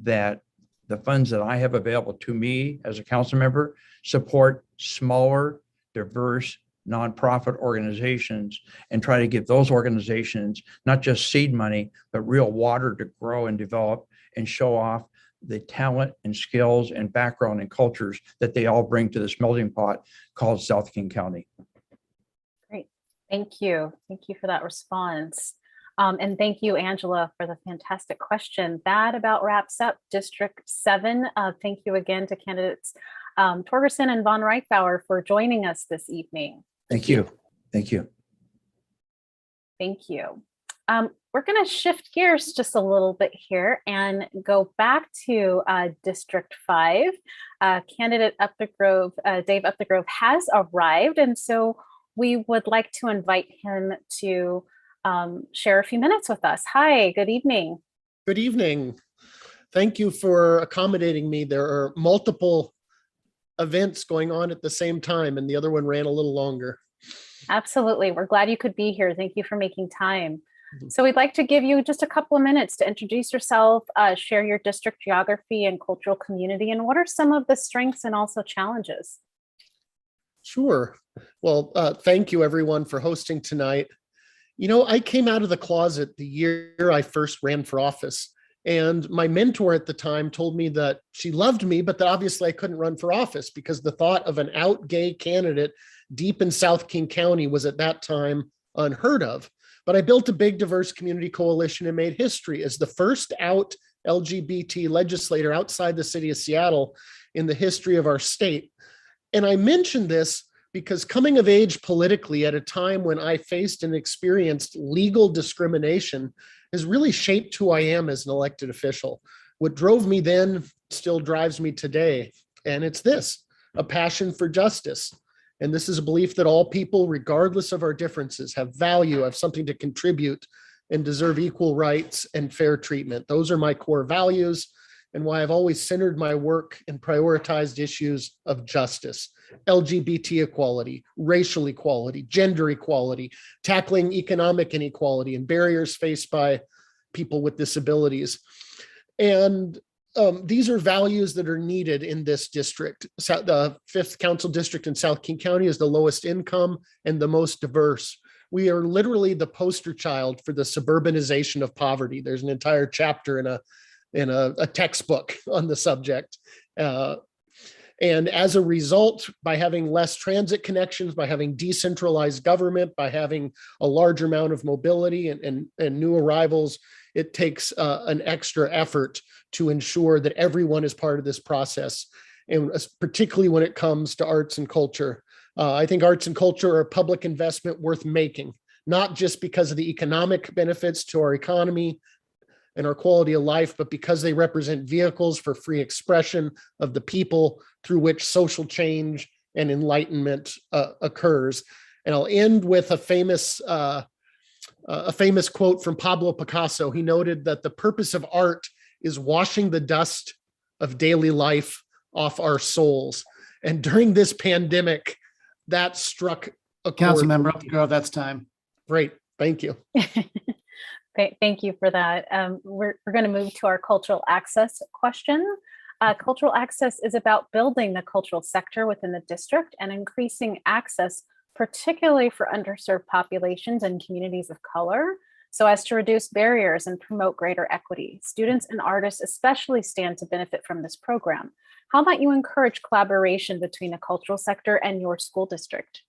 that the funds that I have available to me as a council member support smaller, diverse nonprofit organizations and try to give those organizations not just seed money, but real water to grow and develop and show off the talent and skills and background and cultures that they all bring to this melting pot called South King County. Great. Thank you. Thank you for that response. And thank you, Angela, for the fantastic question. That about wraps up District 7. Thank you again to candidates Torgerson and von Reichbauer for joining us this evening. Thank you. Thank you. Thank you. We're going to shift gears just a little bit here and go back to District 5. Candidate Upthegrove, Dave Upthegrove has arrived, and so we would like to invite him to share a few minutes with us. Hi, good evening. Good evening. Thank you for accommodating me. There are multiple events going on at the same time, and the other one ran a little longer. Absolutely. We're glad you could be here. Thank you for making time. So we'd like to give you just a couple of minutes to introduce yourself, share your district geography and cultural community, and what are some of the strengths and also challenges? Sure. Well, thank you everyone for hosting tonight. You know, I came out of the closet the year I first ran for office, and my mentor at the time told me that she loved me, but that obviously I couldn't run for office because the thought of an out gay candidate deep in South King County was at that time unheard of. But I built a big diverse community coalition and made history as the first out LGBT legislator outside the city of Seattle in the history of our state. And I mention this because coming of age politically at a time when I faced and experienced legal discrimination has really shaped who I am as an elected official. What drove me then still drives me today. And it's this, a passion for justice. And this is a belief that all people, regardless of our differences, have value, have something to contribute, and deserve equal rights and fair treatment. Those are my core values and why I've always centered my work and prioritized issues of justice, LGBT equality, racial equality, gender equality, tackling economic inequality and barriers faced by people with disabilities. And these are values that are needed in this district. The 5th Council District in South King County is the lowest income and the most diverse. We are literally the poster child for the suburbanization of poverty. There's an entire chapter in a textbook on the subject. And as a result, by having less transit connections, by having decentralized government, by having a large amount of mobility and new arrivals, it takes an extra effort to ensure that everyone is part of this process, and particularly when it comes to arts and culture. I think arts and culture are a public investment worth making, not just because of the economic benefits to our economy and our quality of life, but because they represent vehicles for free expression of the people through which social change and enlightenment occurs. And I'll end with a famous quote from Pablo Picasso. He noted that the purpose of art is washing the dust of daily life off our souls. And during this pandemic, that struck a chord. Councilmember Upthegrove, that's time. Great, thank you. Thank you for that. We're going to move to our cultural access question. Cultural access is about building the cultural sector within the district and increasing access, particularly for underserved populations and communities of color, so as to reduce barriers and promote greater equity. Students and artists especially stand to benefit from this program. How might you encourage collaboration between the cultural sector and your school district?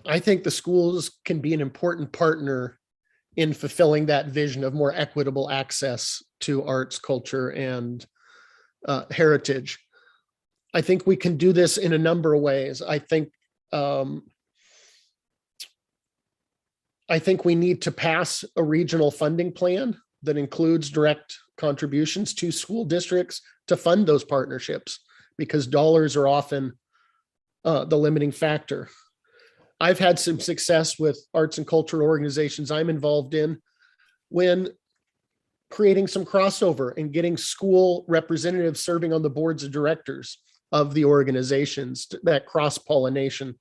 I think the schools can be an important partner in fulfilling that vision of more equitable access to arts, culture, and heritage. I think we can do this in a number of ways. I think we need to pass a regional funding plan that includes direct contributions to school districts to fund those partnerships, because dollars are often the limiting factor. I've had some success with arts and cultural organizations I'm involved in when creating some crossover and getting school representatives serving on the boards of directors of the organizations, that cross-pollination.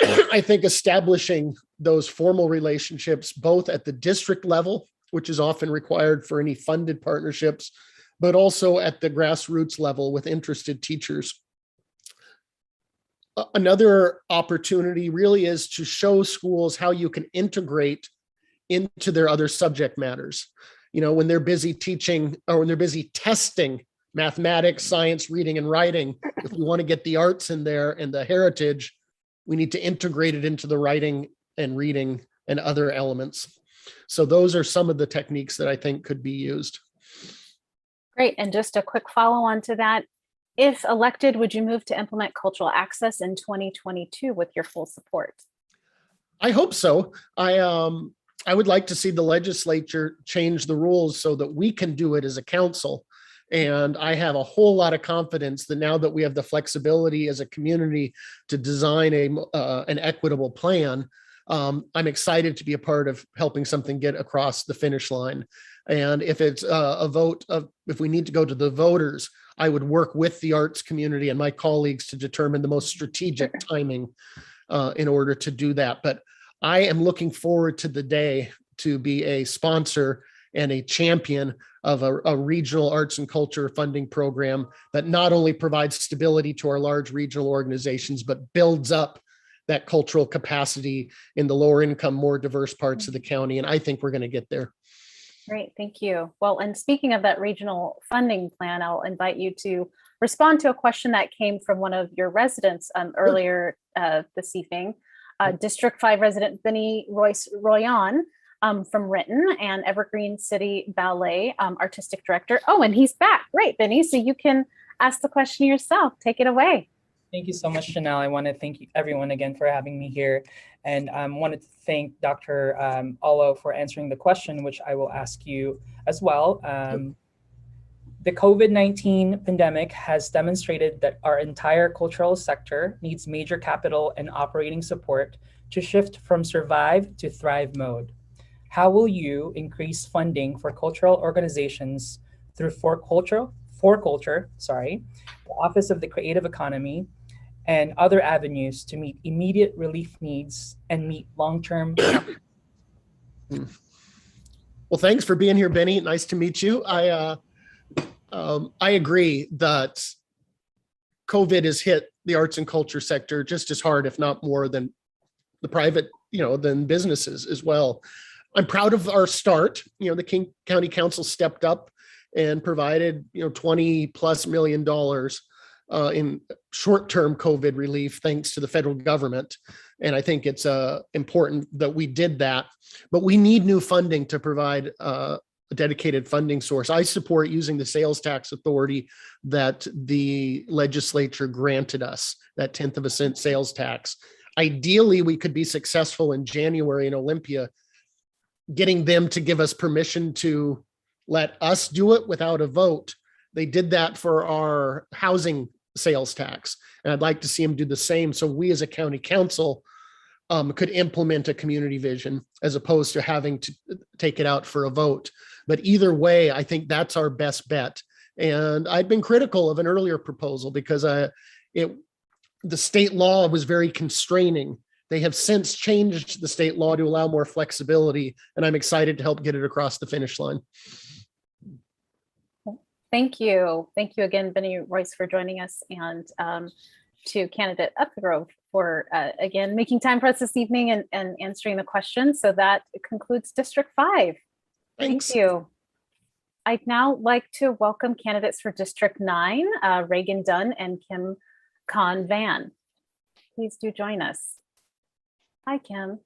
I think establishing those formal relationships, both at the district level, which is often required for any funded partnerships, but also at the grassroots level with interested teachers. another opportunity really is to show schools how you can integrate into their other subject matters. When they're busy teaching or when they're busy testing mathematics, science, reading, and writing, if we want to get the arts in there and the heritage, we need to integrate it into the writing and reading and other elements. So those are some of the techniques that I think could be used. Great. And just a quick follow on to that. If elected, would you move to implement cultural access in 2022 with your full support? I hope so. I would like to see the legislature change the rules so that we can do it as a council. And I have a whole lot of confidence that now that we have the flexibility as a community to design an equitable plan, I'm excited to be a part of helping something get across the finish line. And if it's a vote if we need to go to the voters, I would work with the arts community and my colleagues to determine the most strategic timing in order to do that. But I am looking forward to the day to be a sponsor and a champion of a regional arts and culture funding program that not only provides stability to our large regional organizations, but builds up that cultural capacity in the lower income, more diverse parts of the county. And I think we're going to get there. Great, thank you. Well, and speaking of that regional funding plan, I'll invite you to respond to a question that came from one of your residents earlier this evening. District 5 resident Benny Royan from Renton and Evergreen City Ballet artistic director. Oh, and he's back. Great, Benny. So you can ask the question yourself. Take it away. Thank you so much, Janell. I want to thank everyone again for having me here. And I wanted to thank Dr. Olow for answering the question, which I will ask you as well. The COVID-19 pandemic has demonstrated that our entire cultural sector needs major capital and operating support to shift from survive to thrive mode. How will you increase funding for cultural organizations through For Culture, the Office of the Creative Economy, and other avenues to meet immediate relief needs and meet long-term? Well, thanks for being here, Benny. Nice to meet you. I agree that COVID has hit the arts and culture sector just as hard, if not more, than the private, than businesses as well. I'm proud of our start. The King County Council stepped up and provided, $20+ million in short-term COVID relief, thanks to the federal government. And I think it's important that we did that, but we need new funding to provide a dedicated funding source. I support using the sales tax authority that the legislature granted us, that 1/10 of a cent sales tax. Ideally, we could be successful in January in Olympia, getting them to give us permission to let us do it without a vote. They did that for our housing sales tax, and I'd like to see them do the same so we as a county council could implement a community vision as opposed to having to take it out for a vote. But either way, I think that's our best bet. And I'd been critical of an earlier proposal because the state law was very constraining. They have since changed the state law to allow more flexibility, and I'm excited to help get it across the finish line. Thank you. Thank you again, Benny Royce, for joining us, and to candidate Upthegrove for, again, making time for us this evening and answering the questions. So that concludes District 5. Thanks. Thank you. I'd now like to welcome candidates for District 9, Reagan Dunn and Kim-Khanh Van. Please do join us. Hi, Kim.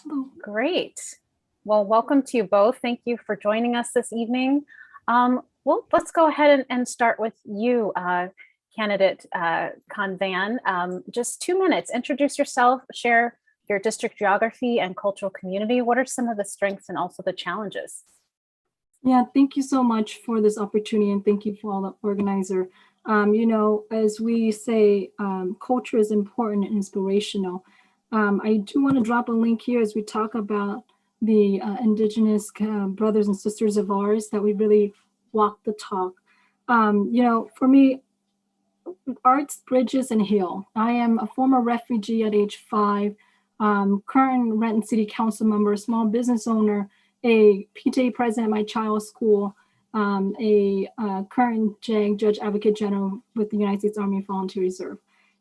Hello. Great. Well, welcome to you both. Thank you for joining us this evening. Well, let's go ahead and start with you, candidate Khanh Van. Just 2 minutes. Introduce yourself, share your district geography and cultural community. What are some of the strengths and also the challenges? Yeah, thank you so much for this opportunity, and thank you for all the organizer. As we say, culture is important and inspirational. I do want to drop a link here as we talk about the Indigenous brothers and sisters of ours, that we really walk the talk. For me, arts bridges and heal. I am a former refugee at age 5, current Renton City Council member, small business owner, a PTA president at my child's school, current Judge Advocate General with the United States Army Volunteer Reserve.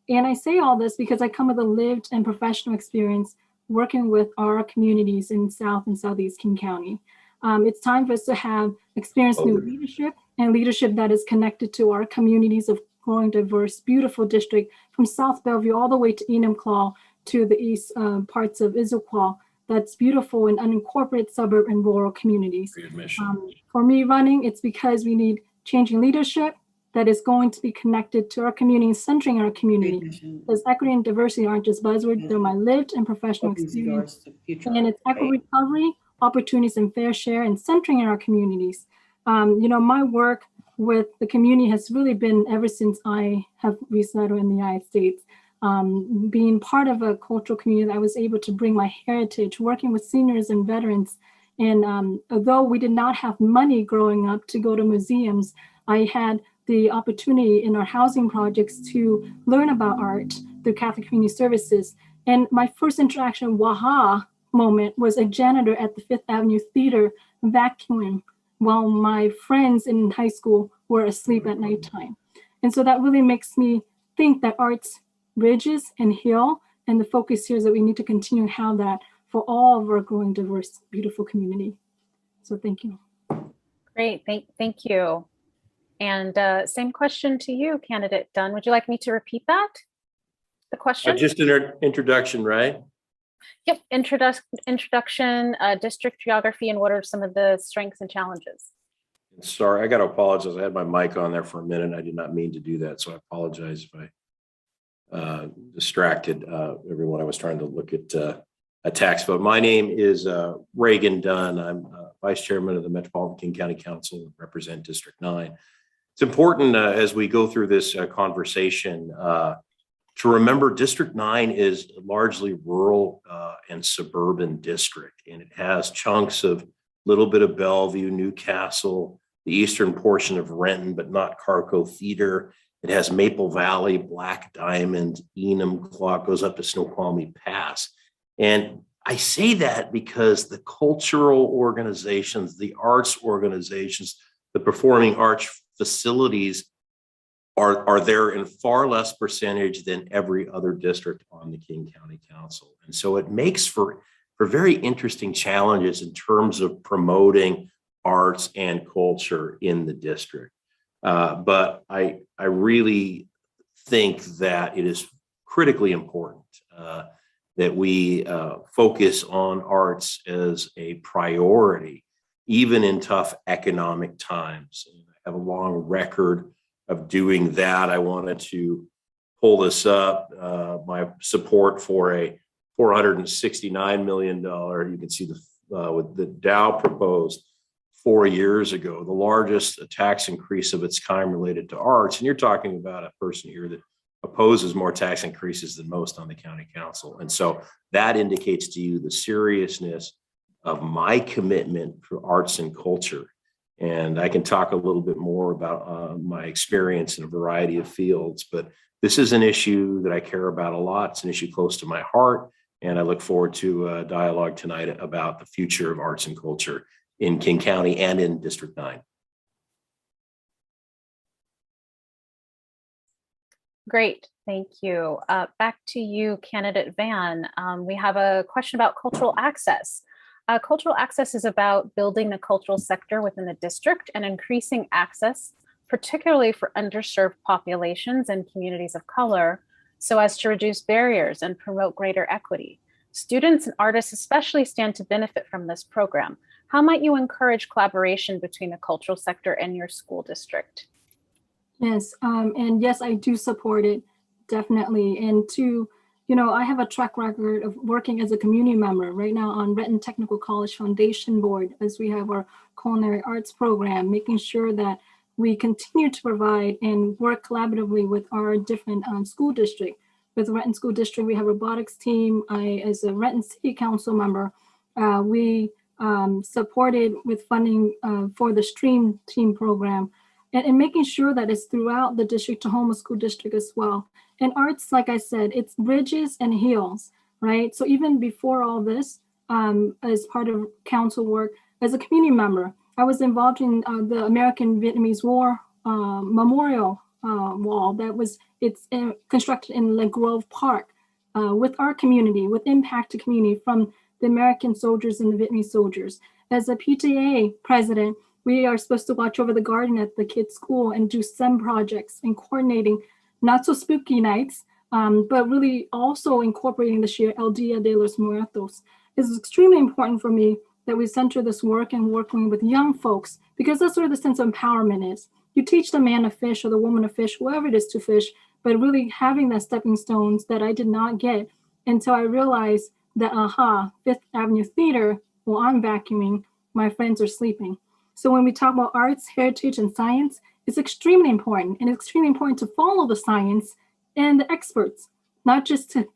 And I say all this because I come with a lived and professional experience working with our communities in South and Southeast King County. It's time for us to have experienced new leadership and leadership that is connected to our communities of growing, diverse, beautiful district from South Bellevue all the way to Enumclaw to the east parts of Issaquah. That's beautiful in unincorporated suburb and rural communities. For me running, it's because we need changing leadership that is going to be connected to our community, centering our community. Because equity and diversity aren't just buzzwords, they're my lived and professional experience. And it's equity recovery, opportunities and fair share, and centering in our communities. My work with the community has really been ever since I have resettled in the United States. Being part of a cultural community, I was able to bring my heritage, working with seniors and veterans. And although we did not have money growing up to go to museums, I had the opportunity in our housing projects to learn about art through Catholic Community Services. And my first interaction, waha moment, was a janitor at the Fifth Avenue Theater vacuuming while my friends in high school were asleep at nighttime. And so that really makes me think that arts bridges and heal, and the focus here is that we need to continue to have that for all of our growing, diverse, beautiful community. So thank you. Great, thank you. And same question to you, candidate Dunn. Would you like me to repeat that? The question? Just an introduction, right? Yep, introduction, district geography, and what are some of the strengths and challenges? Sorry, I got to apologize. I had my mic on there for a minute. I did not mean to do that, so I apologize if I distracted everyone. I was trying to look at a tax vote. My name is Reagan Dunn. I'm Vice Chairman of the Metropolitan King County Council and represent District 9. It's important as we go through this conversation to remember District 9 is largely rural and suburban district, and it has chunks of little bit of Bellevue, Newcastle, the eastern portion of Renton, but not Carco Theater. It has Maple Valley, Black Diamond, Enumclaw, goes up to Snoqualmie Pass. And I say that because the cultural organizations, the arts organizations, the performing arts facilities are there in far less percentage than every other district on the King County Council. And so it makes for very interesting challenges in terms of promoting arts and culture in the district. But I really think that it is critically important that we focus on arts as a priority, even in tough economic times. I have a long record of doing that. I wanted to pull this up, my support for a $469 million, you can see with the Dow proposed 4 years ago, the largest tax increase of its kind related to arts. And you're talking about a person here that opposes more tax increases than most on the county council. And so that indicates to you the seriousness of my commitment for arts and culture. And I can talk a little bit more about my experience in a variety of fields, but this is an issue that I care about a lot. It's an issue close to my heart. And I look forward to a dialogue tonight about the future of arts and culture in King County and in District 9. Great, thank you. Back to you, candidate Van. We have a question about cultural access. Cultural access is about building the cultural sector within the district and increasing access, particularly for underserved populations and communities of color, so as to reduce barriers and promote greater equity. Students and artists especially stand to benefit from this program. How might you encourage collaboration between the cultural sector and your school district? Yes, and yes, I do support it, definitely. And I have a track record of working as a community member right now on Renton Technical College Foundation Board, as we have our culinary arts program, making sure that we continue to provide and work collaboratively with our different school district. With Renton School District, we have a robotics team. As a Renton City Council member, we supported with funding for the STREAM team program and making sure that it's throughout the district, Tahoma School District as well. And arts, like I said, it's bridges and heals, right? So even before all this, as part of council work, as a community member, I was involved in the American Vietnamese War memorial wall it's constructed in Lake Grove Park with our community, with impact to community from the American soldiers and the Vietnamese soldiers. As a PTA president, we are supposed to watch over the garden at the kids' school and do STEM projects and coordinating not so spooky nights, but really also incorporating this year El Dia de los Muertos. It's extremely important for me that we center this work and working with young folks, because that's where the sense of empowerment is. You teach the man to fish or the woman to fish, whoever it is to fish, but really having that stepping stones that I did not get until I realized that, Fifth Avenue Theater, while I'm vacuuming, my friends are sleeping. So when we talk about arts, heritage, and science, it's extremely important. And it's extremely important to follow the science and the experts, not just to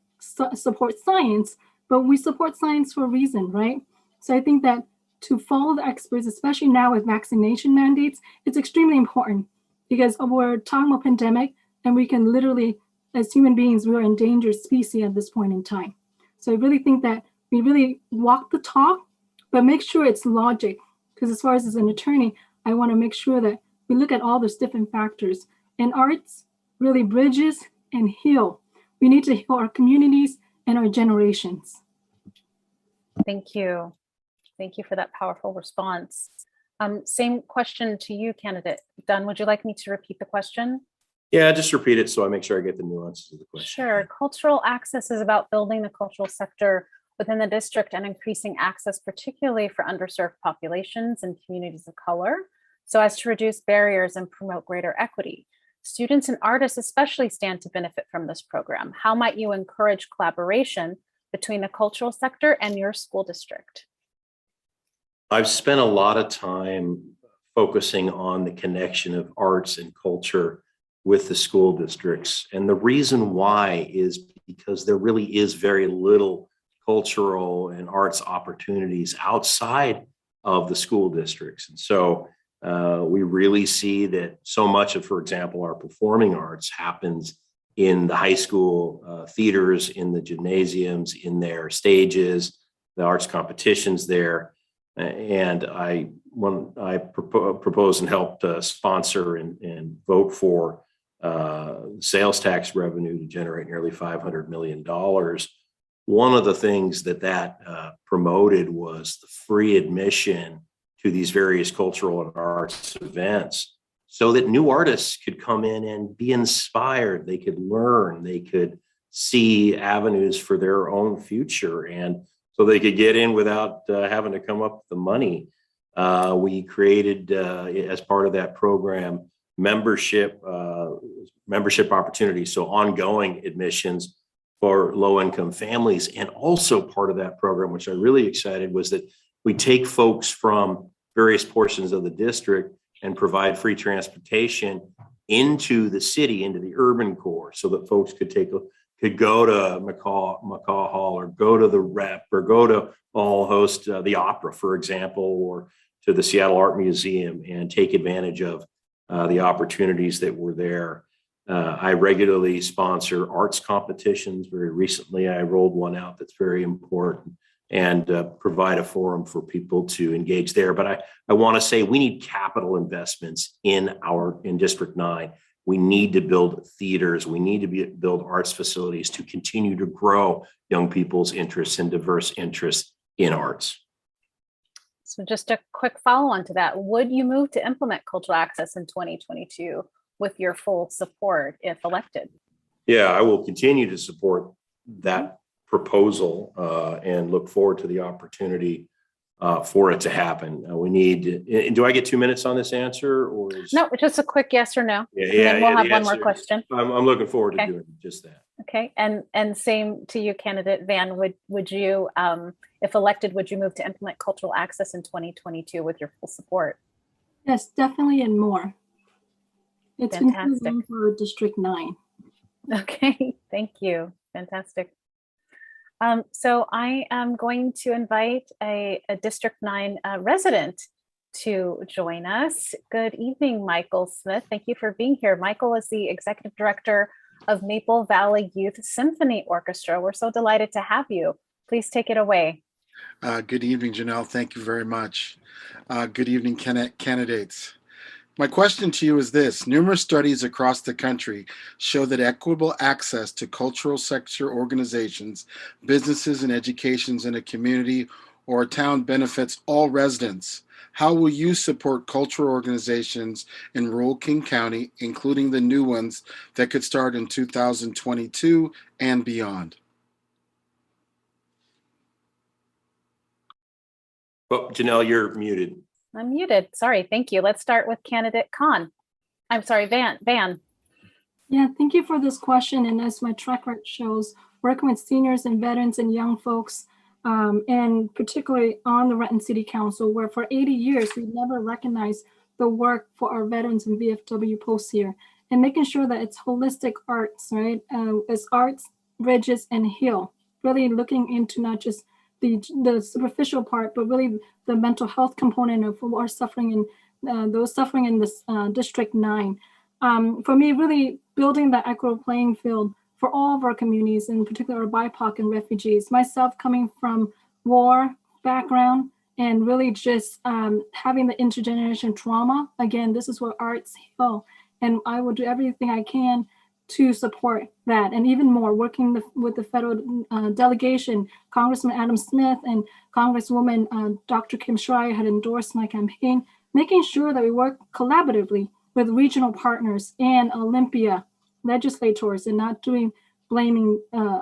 support science, but we support science for a reason, right? So I think that to follow the experts, especially now with vaccination mandates, it's extremely important because we're talking about pandemic and we can literally, as human beings, we're an endangered species at this point in time. So I really think that we really walk the talk, but make sure it's logic. Because as far as an attorney, I want to make sure that we look at all those different factors. And arts really bridges and heal. We need to heal our communities and our generations. Thank you. Thank you for that powerful response. Same question to you, candidate. Dunn, would you like me to repeat the question? Yeah, just repeat it so I make sure I get the nuances of the question. Sure. Cultural access is about building the cultural sector within the district and increasing access, particularly for underserved populations and communities of color, so as to reduce barriers and promote greater equity. Students and artists especially stand to benefit from this program. How might you encourage collaboration between the cultural sector and your school district? I've spent a lot of time focusing on the connection of arts and culture with the school districts. And the reason why is because there really is very little cultural and arts opportunities outside of the school districts. And so we really see that so much of, for example, our performing arts happens in the high school theaters, in the gymnasiums, in their stages, the arts competitions there. And when I proposed and helped sponsor and vote for sales tax revenue to generate nearly $500 million. One of the things that promoted was the free admission to these various cultural and arts events so that new artists could come in and be inspired. They could learn, they could see avenues for their own future. And so they could get in without having to come up with the money. We created, as part of that program, membership opportunities, so ongoing admissions for low-income families. And also part of that program, which I really excited, was that we take folks from various portions of the district and provide free transportation into the city, into the urban core, so that folks could go to McCaw Hall, or go to the Rep, or go to All Host the Opera, for example, or to the Seattle Art Museum and take advantage of the opportunities that were there. I regularly sponsor arts competitions. Very recently, I rolled one out that's very important, and provide a forum for people to engage there. But I want to say we need capital investments in District 9. We need to build theaters. We need to build arts facilities to continue to grow young people's interests and diverse interests in arts. So just a quick follow-on to that, would you move to implement cultural access in 2022 with your full support if elected? Yeah, I will continue to support that proposal and look forward to the opportunity for it to happen. We need, do I get 2 minutes on this answer, or no, just a quick yes or no? Yeah, and then we'll have one more answer, question. I'm looking forward to doing just that. Okay, and same to you, candidate Van. Would you, if elected, would you move to implement cultural access in 2022 with your full support? Yes, definitely, and more. It's fantastic been for District 9. Okay, thank you. Fantastic. So I am going to invite a District 9 resident to join us. Good evening, Michael Smith. Thank you for being here. Michael is the Executive Director of Maple Valley Youth Symphony Orchestra. We're so delighted to have you. Please take it away. Good evening, Janell. Thank you very much. Good evening, candidates. My question to you is this. Numerous studies across the country show that equitable access to cultural sector organizations, businesses, and educations in a community or a town benefits all residents. How will you support cultural organizations in rural King County, including the new ones that could start in 2022 and beyond? Oh, Janell, you're muted. I'm muted. Sorry. Thank you. Let's start with candidate Khan. I'm sorry, Van. Yeah, thank you for this question. And as my track record shows, working with seniors and veterans and young folks, and particularly on the Renton City Council, where for 80 years, we never recognized the work for our veterans and VFW posts here, and making sure that it's holistic arts, right? It's arts, bridges, and heal, really looking into not just the superficial part, but really the mental health component of who are suffering and those suffering in this District 9. For me, really building that equitable playing field for all of our communities, in particular our BIPOC and refugees. Myself coming from war background and really just having the intergenerational trauma. Again, this is what arts heal, and I will do everything I can to support that, and even more working with the federal delegation. Congressman Adam Smith and Congresswoman Dr. Kim Schreier had endorsed my campaign, making sure that we work collaboratively with regional partners and Olympia legislators, and not blaming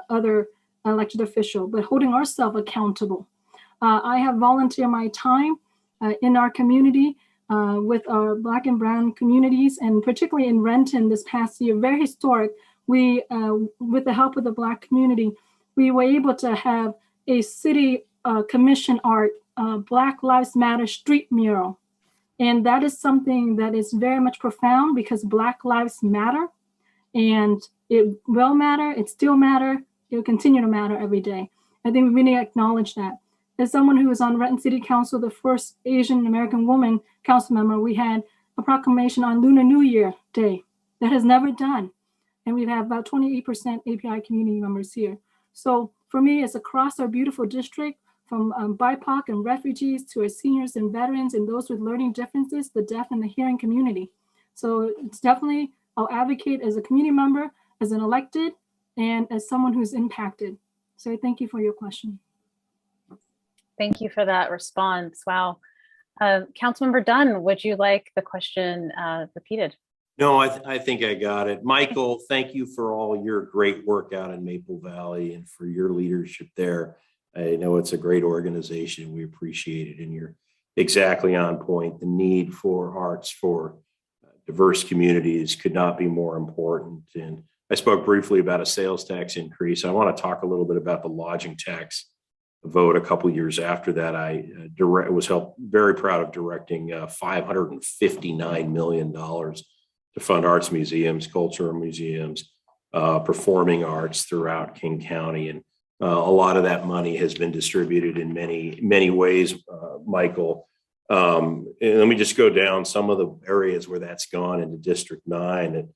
other elected official, but holding ourselves accountable. I have volunteered my time in our community with our Black and Brown communities, and particularly in Renton this past year, very historic. We, with the help of the Black community, we were able to have a city commission art, Black Lives Matter street mural. And that is something that is very much profound, because Black lives matter, and it will matter, it still matter, it will continue to matter every day. I think we really acknowledge that. As someone who was on Renton City Council, the first Asian American woman council member, we had a proclamation on Lunar New Year Day that has never done. And we have about 28% API community members here. So for me, it's across our beautiful district, from BIPOC and refugees to our seniors and veterans and those with learning differences, the deaf and the hearing community. So it's definitely, I'll advocate as a community member, as an elected, and as someone who's impacted. So thank you for your question. Thank you for that response. Wow. Councilmember Dunn, would you like the question repeated? No, I think I got it. Michael, thank you for all your great work out in Maple Valley and for your leadership there. I know it's a great organization. We appreciate it. And you're exactly on point. The need for arts for diverse communities could not be more important. And I spoke briefly about a sales tax increase. I want to talk a little bit about the lodging tax vote a couple years after that. I was very proud of directing $559 million to fund arts museums, cultural museums, performing arts throughout King County. And a lot of that money has been distributed in many ways, Michael. And let me just go down some of the areas where that's gone into District 9. And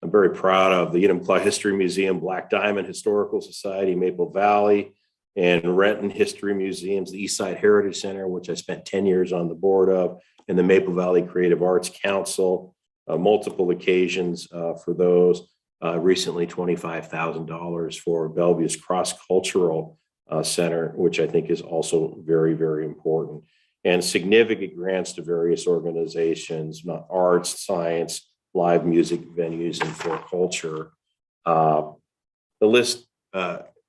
I'm very proud of the Enumclaw History Museum, Black Diamond Historical Society, Maple Valley, and Renton History Museums, the Eastside Heritage Center, which I spent 10 years on the board of, and the Maple Valley Creative Arts Council, multiple occasions for those. Recently, $25,000 for Bellevue's Cross-Cultural Center, which I think is also very, very important. And significant grants to various organizations, arts, science, live music venues, and for culture. The list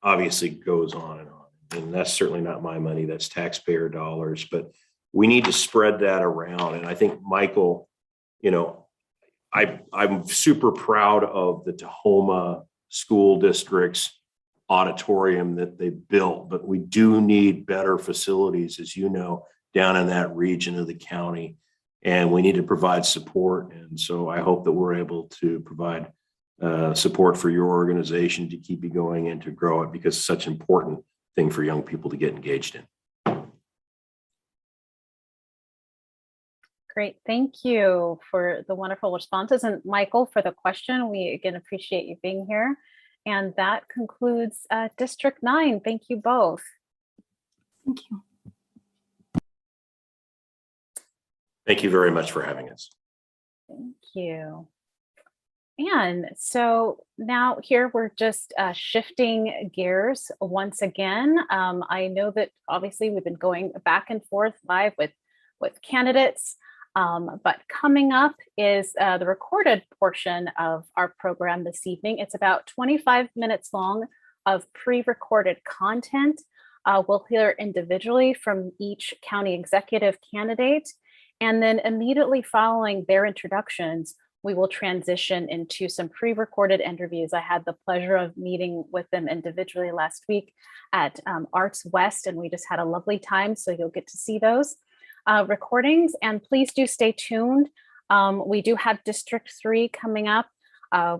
obviously goes on and on. And that's certainly not my money, that's taxpayer dollars. But we need to spread that around. And I think, Michael, I'm super proud of the Tahoma School District's auditorium that they built, but we do need better facilities, as you know, down in that region of the county, and we need to provide support. And so I hope that we're able to provide support for your organization to keep you going and to grow it, because it's such an important thing for young people to get engaged in. Great, thank you for the wonderful responses. And Michael, for the question, we again appreciate you being here. And that concludes District 9. Thank you both. Thank you. Thank you very much for having us. Thank you. And so now here we're just shifting gears once again. I know that obviously we've been going back and forth live with candidates, but coming up is the recorded portion of our program this evening. It's about 25 minutes long of pre-recorded content. We'll hear individually from each county executive candidate, and then immediately following their introductions, we will transition into some pre-recorded interviews. I had the pleasure of meeting with them individually last week at Arts West, and we just had a lovely time. So you'll get to see those recordings, and please do stay tuned. We do have District 3 coming up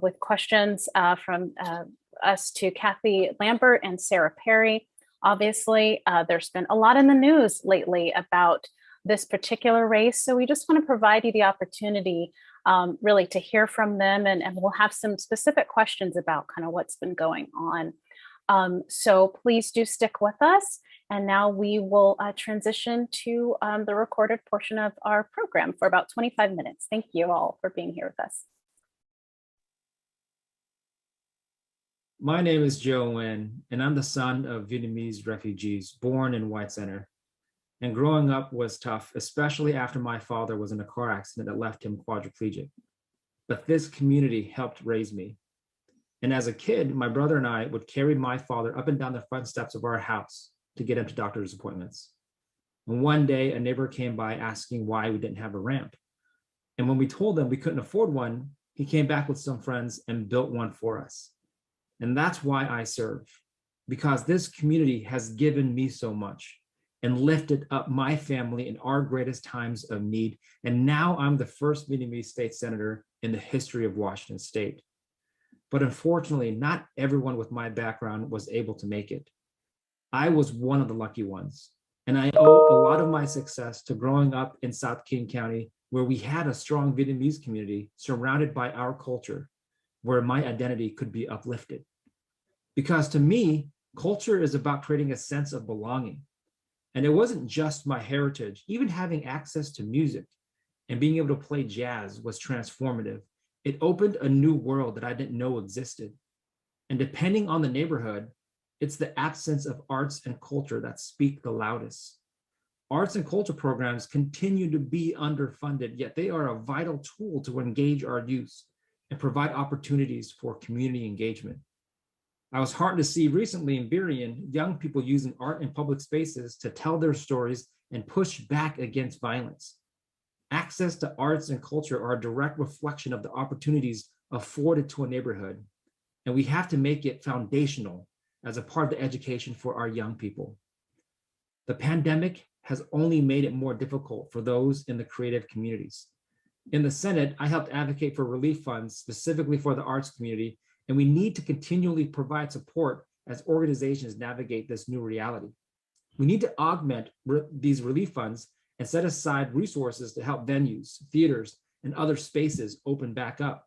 with questions from us to Kathy Lambert and Sarah Perry. Obviously, there's been a lot in the news lately about this particular race. So we just want to provide you the opportunity really to hear from them, and we'll have some specific questions about kind of what's been going on. So please do stick with us. And now we will transition to the recorded portion of our program for about 25 minutes. Thank you all for being here with us. My name is Joe Nguyen, and I'm the son of Vietnamese refugees born in White Center. And growing up was tough, especially after my father was in a car accident that left him quadriplegic. But this community helped raise me. And as a kid, my brother and I would carry my father up and down the front steps of our house to get him to doctor's appointments. And one day, a neighbor came by asking why we didn't have a ramp. And when we told him we couldn't afford one, he came back with some friends and built one for us. And that's why I serve, because this community has given me so much and lifted up my family in our greatest times of need. And now I'm the first Vietnamese state senator in the history of Washington state. But unfortunately, not everyone with my background was able to make it. I was one of the lucky ones. And I owe a lot of my success to growing up in South King County, where we had a strong Vietnamese community surrounded by our culture, where my identity could be uplifted. Because to me, culture is about creating a sense of belonging. And it wasn't just my heritage. Even having access to music and being able to play jazz was transformative. It opened a new world that I didn't know existed. And depending on the neighborhood, it's the absence of arts and culture that speak the loudest. Arts and culture programs continue to be underfunded, yet they are a vital tool to engage our youth and provide opportunities for community engagement. I was heartened to see recently in Burien, young people using art in public spaces to tell their stories and push back against violence. Access to arts and culture are a direct reflection of the opportunities afforded to a neighborhood, and we have to make it foundational as a part of the education for our young people. The pandemic has only made it more difficult for those in the creative communities. In the Senate, I helped advocate for relief funds specifically for the arts community, and we need to continually provide support as organizations navigate this new reality. We need to augment these relief funds and set aside resources to help venues, theaters, and other spaces open back up.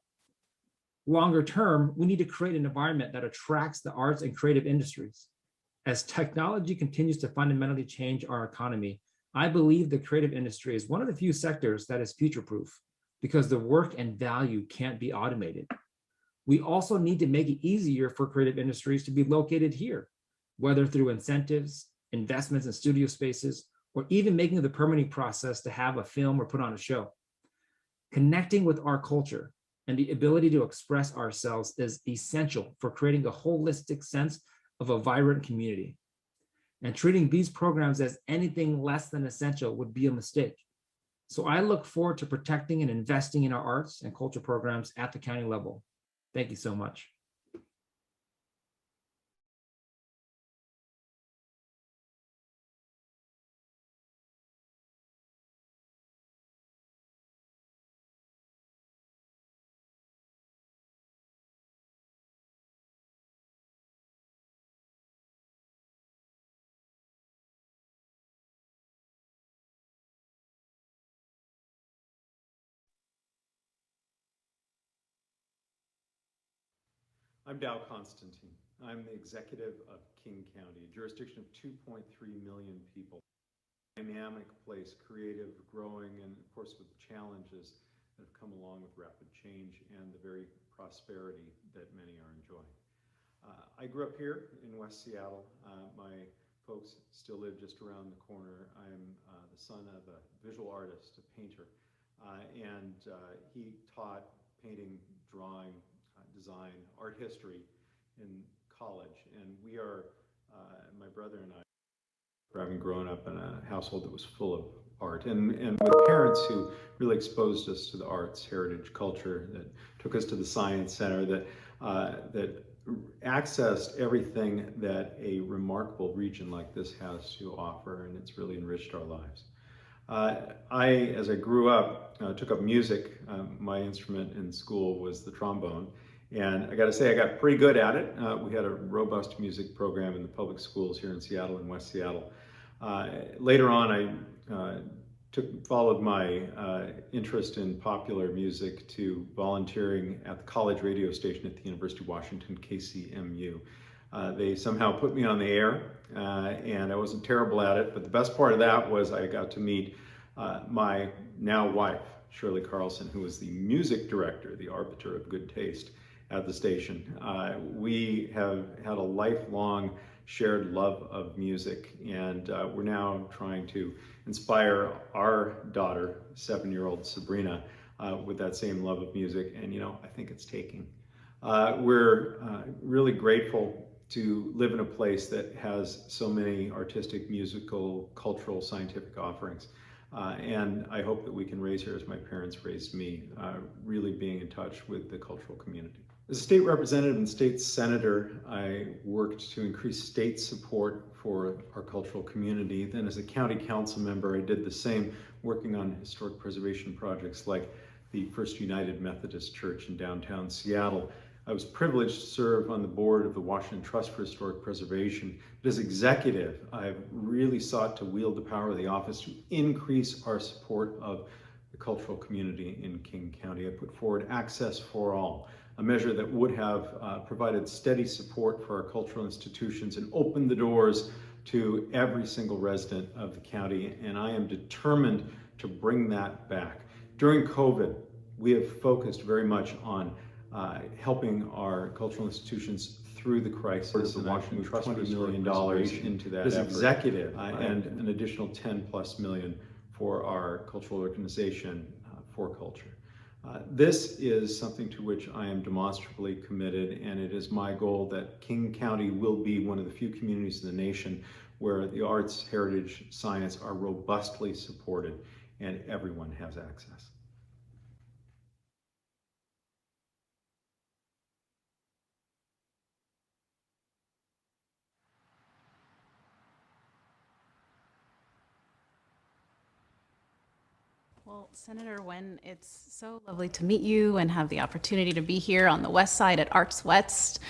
Longer term, we need to create an environment that attracts the arts and creative industries. As technology continues to fundamentally change our economy, I believe the creative industry is one of the few sectors that is future-proof because the work and value can't be automated. We also need to make it easier for creative industries to be located here, whether through incentives, investments in studio spaces, or even making the permitting process to have a film or put on a show. Connecting with our culture and the ability to express ourselves is essential for creating a holistic sense of a vibrant community. And treating these programs as anything less than essential would be a mistake. So I look forward to protecting and investing in our arts and culture programs at the county level. Thank you so much. I'm Dow Constantine. I'm the executive of King County, a jurisdiction of 2.3 million people. Dynamic place, creative, growing, and of course with challenges that have come along with rapid change and the very prosperity that many are enjoying. I grew up here in West Seattle. My folks still live just around the corner. I'm the son of a visual artist, a painter, and he taught painting, drawing, design, art history in college. And we are, my brother and I, having grown up in a household that was full of art and with parents who really exposed us to the arts, heritage, culture, that took us to the Science Center, that accessed everything that a remarkable region like this has to offer, and it's really enriched our lives. As I grew up, took up music. My instrument in school was the trombone, and I got to say I got pretty good at it. We had a robust music program in the public schools here in Seattle and West Seattle. Later on, I followed my interest in popular music to volunteering at the college radio station at the University of Washington, KCMU. They somehow put me on the air, and I wasn't terrible at it, but the best part of that was I got to meet my now wife, Shirley Carlson, who was the music director, the arbiter of good taste at the station. We have had a lifelong shared love of music, and we're now trying to inspire our daughter, 7-year-old Sabrina, with that same love of music, and I think it's taking. We're really grateful to live in a place that has so many artistic, musical, cultural, scientific offerings. And I hope that we can raise her as my parents raised me, really being in touch with the cultural community. As a state representative and state senator, I worked to increase state support for our cultural community. Then as a county council member, I did the same, working on historic preservation projects like the First United Methodist Church in downtown Seattle. I was privileged to serve on the board of the Washington Trust for Historic Preservation. But as executive, I've really sought to wield the power of the office to increase our support of the cultural community in King County. I put forward Access for All, a measure that would have provided steady support for our cultural institutions and opened the doors to every single resident of the county, and I am determined to bring that back. During COVID, we have focused very much on helping our cultural institutions through the crisis, and Washington Trust $20 million into that as executive, and an additional $10+ million for our cultural organization, For Culture. This is something to which I am demonstrably committed, and it is my goal that King County will be one of the few communities in the nation where the arts, heritage, science are robustly supported and everyone has access. Well, Senator Nguyen, it's so lovely to meet you and have the opportunity to be here on the West Side at Arts West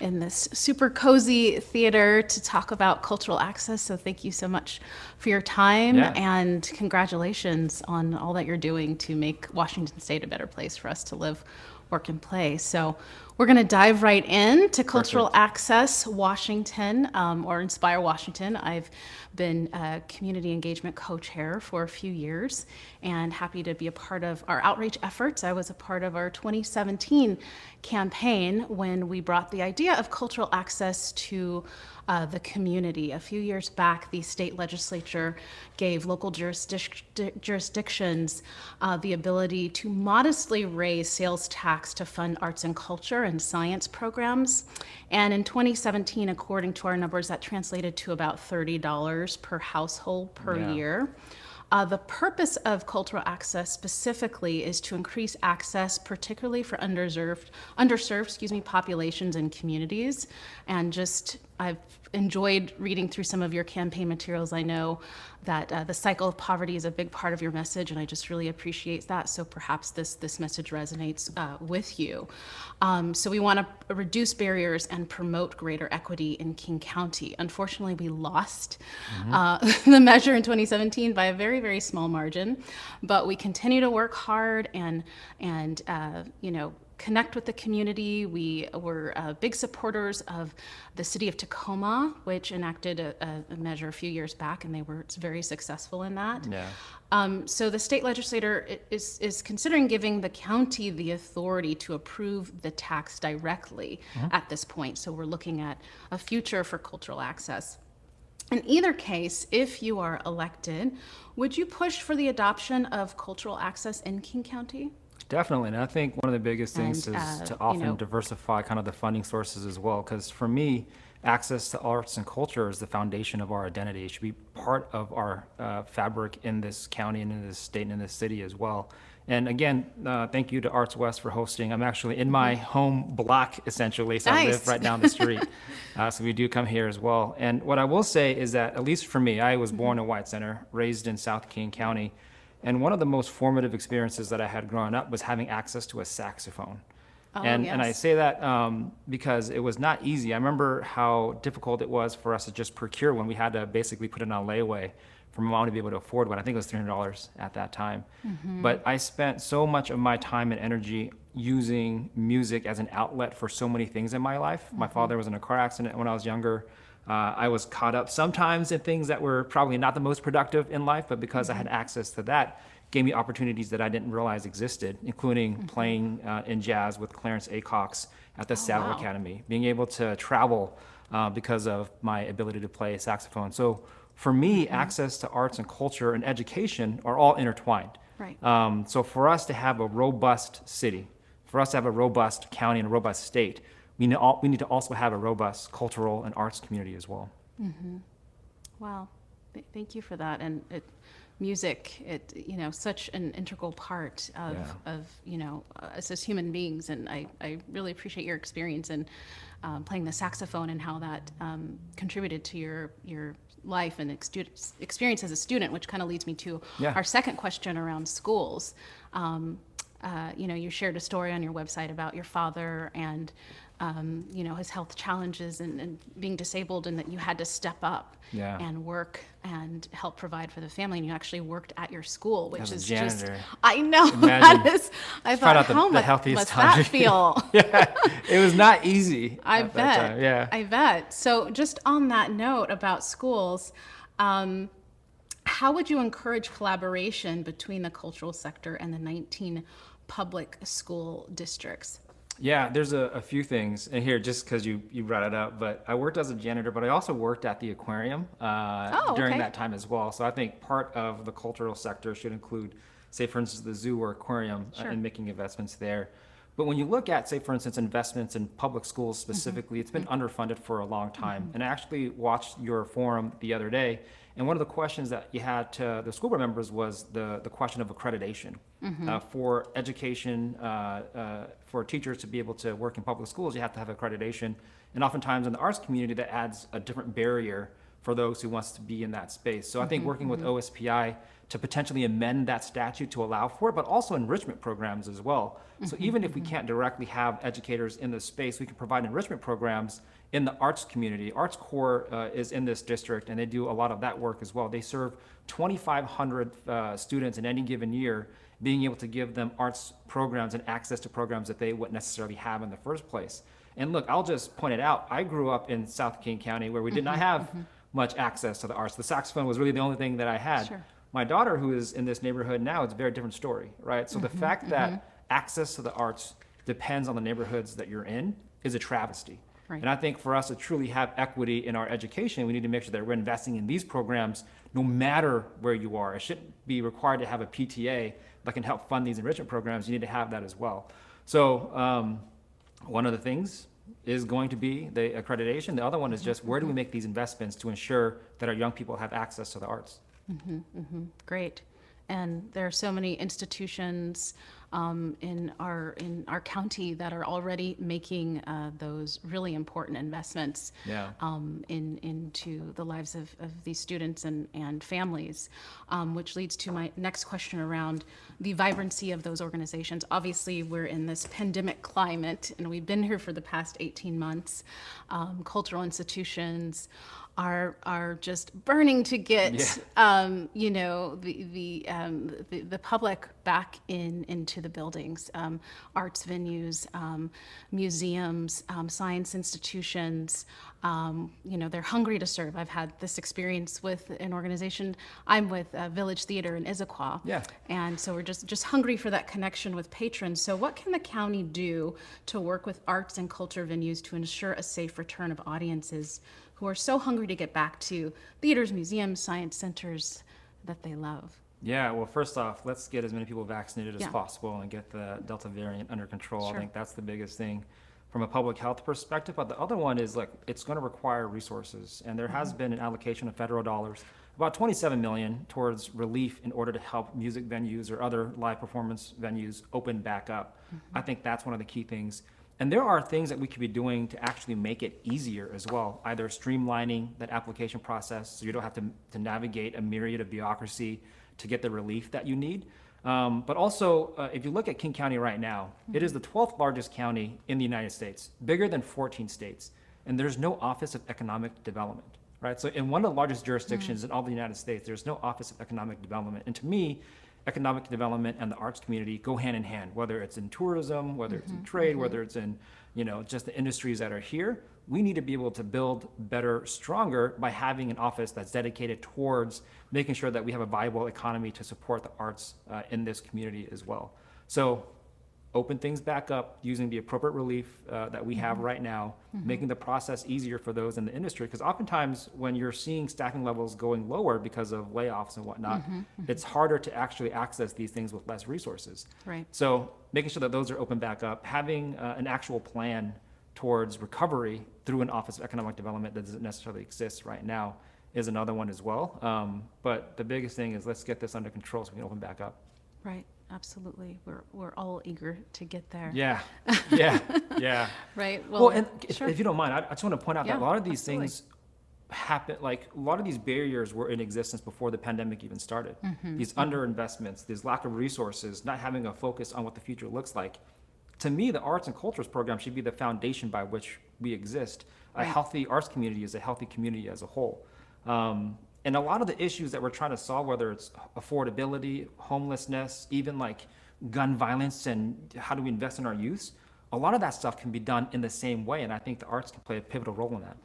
in this super cozy theater to talk about cultural access. So thank you so much for your time, and congratulations on all that you're doing to make Washington State a better place for us to live, work, and play. So we're going to dive right in to Cultural Access Washington, or Inspire Washington. I've been a community engagement co-chair for a few years and happy to be a part of our outreach efforts. I was a part of our 2017 campaign when we brought the idea of cultural access to the community. A few years back, the state legislature gave local jurisdictions the ability to modestly raise sales tax to fund arts and culture and science programs. And in 2017, according to our numbers, that translated to about $30 per household per year. The purpose of cultural access specifically is to increase access, particularly for underserved populations and communities. And I've enjoyed reading through some of your campaign materials. I know that the cycle of poverty is a big part of your message, and I just really appreciate that. So perhaps this message resonates with you. So we want to reduce barriers and promote greater equity in King County. Unfortunately, we lost the measure in 2017 by a very, very small margin, but we continue to work hard and connect with the community. We were big supporters of the city of Tacoma, which enacted a measure a few years back, and they were very successful in that. Yeah. So the state legislator is considering giving the county the authority to approve the tax directly at this point. So we're looking at a future for cultural access. In either case, if you are elected, would you push for the adoption of cultural access in King County? Definitely. And I think one of the biggest things And, is to often diversify kind of the funding sources as well. Because for me, access to arts and culture is the foundation of our identity. It should be part of our fabric in this county and in this state and in this city as well. And again, thank you to Arts West for hosting. I'm actually in my home block, essentially, so I live right down the street. So we do come here as well. And what I will say is that, at least for me, I was born in White Center, raised in South King County. And one of the most formative experiences that I had growing up was having access to a saxophone. And I say that because it was not easy. I remember how difficult it was for us to just procure one. We had to basically put it on layaway for my mom to be able to afford one. I think it was $300 at that time. But I spent so much of my time and energy using music as an outlet for so many things in my life. My father was in a car accident when I was younger. I was caught up sometimes in things that were probably not the most productive in life, but because I had access to that, gave me opportunities that I didn't realize existed, including playing in jazz with Clarence Acox at the Saddle Academy, being able to travel because of my ability to play saxophone. So for me, access to arts and culture and education are all intertwined. Right. So for us to have a robust city, for us to have a robust county and a robust state, we need to also have a robust cultural and arts community as well. Wow, thank you for that. And music, such an integral part of us as human beings. And I really appreciate your experience in playing the saxophone and how that contributed to your life and experience as a student, which kind of leads me to our second question around schools. You shared a story on your website about your father and his health challenges and being disabled, and that you had to step up and work and help provide for the family. And you actually worked at your school, which is just, I know, that is, I thought, how much must that feel? It was not easy. I bet. I bet. So just on that note about schools, how would you encourage collaboration between the cultural sector and the 19 public school districts? Yeah, there's a few things in here just because you brought it up, but I worked as a janitor, but I also worked at the aquarium during that time as well. So I think part of the cultural sector should include, say, for instance, the zoo or aquarium and making investments there. But when you look at, say, for instance, investments in public schools specifically, it's been underfunded for a long time. And I actually watched your forum the other day, and one of the questions that you had to the school board members was the question of accreditation. For education, for teachers to be able to work in public schools, you have to have accreditation. And oftentimes in the arts community, that adds a different barrier for those who wants to be in that space. So I think working with OSPI to potentially amend that statute to allow for it, but also enrichment programs as well. So even if we can't directly have educators in this space, we can provide enrichment programs in the arts community. Arts Corps is in this district, and they do a lot of that work as well. They serve 2,500 students in any given year, being able to give them arts programs and access to programs that they wouldn't necessarily have in the first place. And look, I'll just point it out. I grew up in South King County where we did not have much access to the arts. The saxophone was really the only thing that I had. My daughter, who is in this neighborhood now, it's a very different story, right? So the fact that access to the arts depends on the neighborhoods that you're in is a travesty. And I think for us to truly have equity in our education, we need to make sure that we're investing in these programs no matter where you are. It shouldn't be required to have a PTA that can help fund these enrichment programs. You need to have that as well. So one of the things is going to be the accreditation. The other one is just where do we make these investments to ensure that our young people have access to the arts? Great. And there are so many institutions in our county that are already making those really important investments into the lives of these students and families, which leads to my next question around the vibrancy of those organizations. Obviously, we're in this pandemic climate, and we've been here for the past 18 months. Cultural institutions are just burning to get the public back into to the buildings, arts venues, museums, science institutions. They're hungry to serve. I've had this experience with an organization. I'm with Village Theater in Issaquah. Yeah. And so we're just hungry for that connection with patrons. So what can the county do to work with arts and culture venues to ensure a safe return of audiences who are so hungry to get back to theaters, museums, science centers that they love? Yeah, well, first off, let's get as many people vaccinated as Yeah. possible and get the Delta variant under control. Sure. I think that's the biggest thing from a public health perspective. But the other one is, like, it's going to require resources. And there has been an allocation of federal dollars, about 27 million, towards relief in order to help music venues or other live performance venues open back up. I think that's one of the key things. And there are things that we could be doing to actually make it easier as well, either streamlining that application process so you don't have to navigate a myriad of bureaucracy to get the relief that you need. But also, if you look at King County right now, it is the 12th largest county in the United States, bigger than 14 states. And there's no Office of Economic Development, right? So in one of the largest jurisdictions in all the United States, there's no Office of Economic Development. And to me, economic development and the arts community go hand in hand, whether it's in tourism, whether it's in trade, whether it's in, just the industries that are here. We need to be able to build better, stronger by having an office that's dedicated towards making sure that we have a viable economy to support the arts in this community as well. So open things back up using the appropriate relief that we have right now, making the process easier for those in the industry. Because oftentimes when you're seeing staffing levels going lower because of layoffs and whatnot, it's harder to actually access these things with less resources. Right. So making sure that those are open back up, having an actual plan towards recovery through an Office of Economic Development that doesn't necessarily exist right now is another one as well. But the biggest thing is let's get this under control so we can open back up. Right. Absolutely. We're all eager to get there. Yeah. Right. Well, and sure. if you don't mind, I just want to point out that a lot of these absolutely. things happen, like a lot of these barriers were in existence before the pandemic even started. These underinvestments, this lack of resources, not having a focus on what the future looks like. To me, the arts and cultures program should be the foundation by which we exist. A healthy arts community is a healthy community as a whole. And a lot of the issues that we're trying to solve, whether it's affordability, homelessness, even like gun violence and how do we invest in our youth, a lot of that stuff can be done in the same way. And I think the arts can play a pivotal role in that.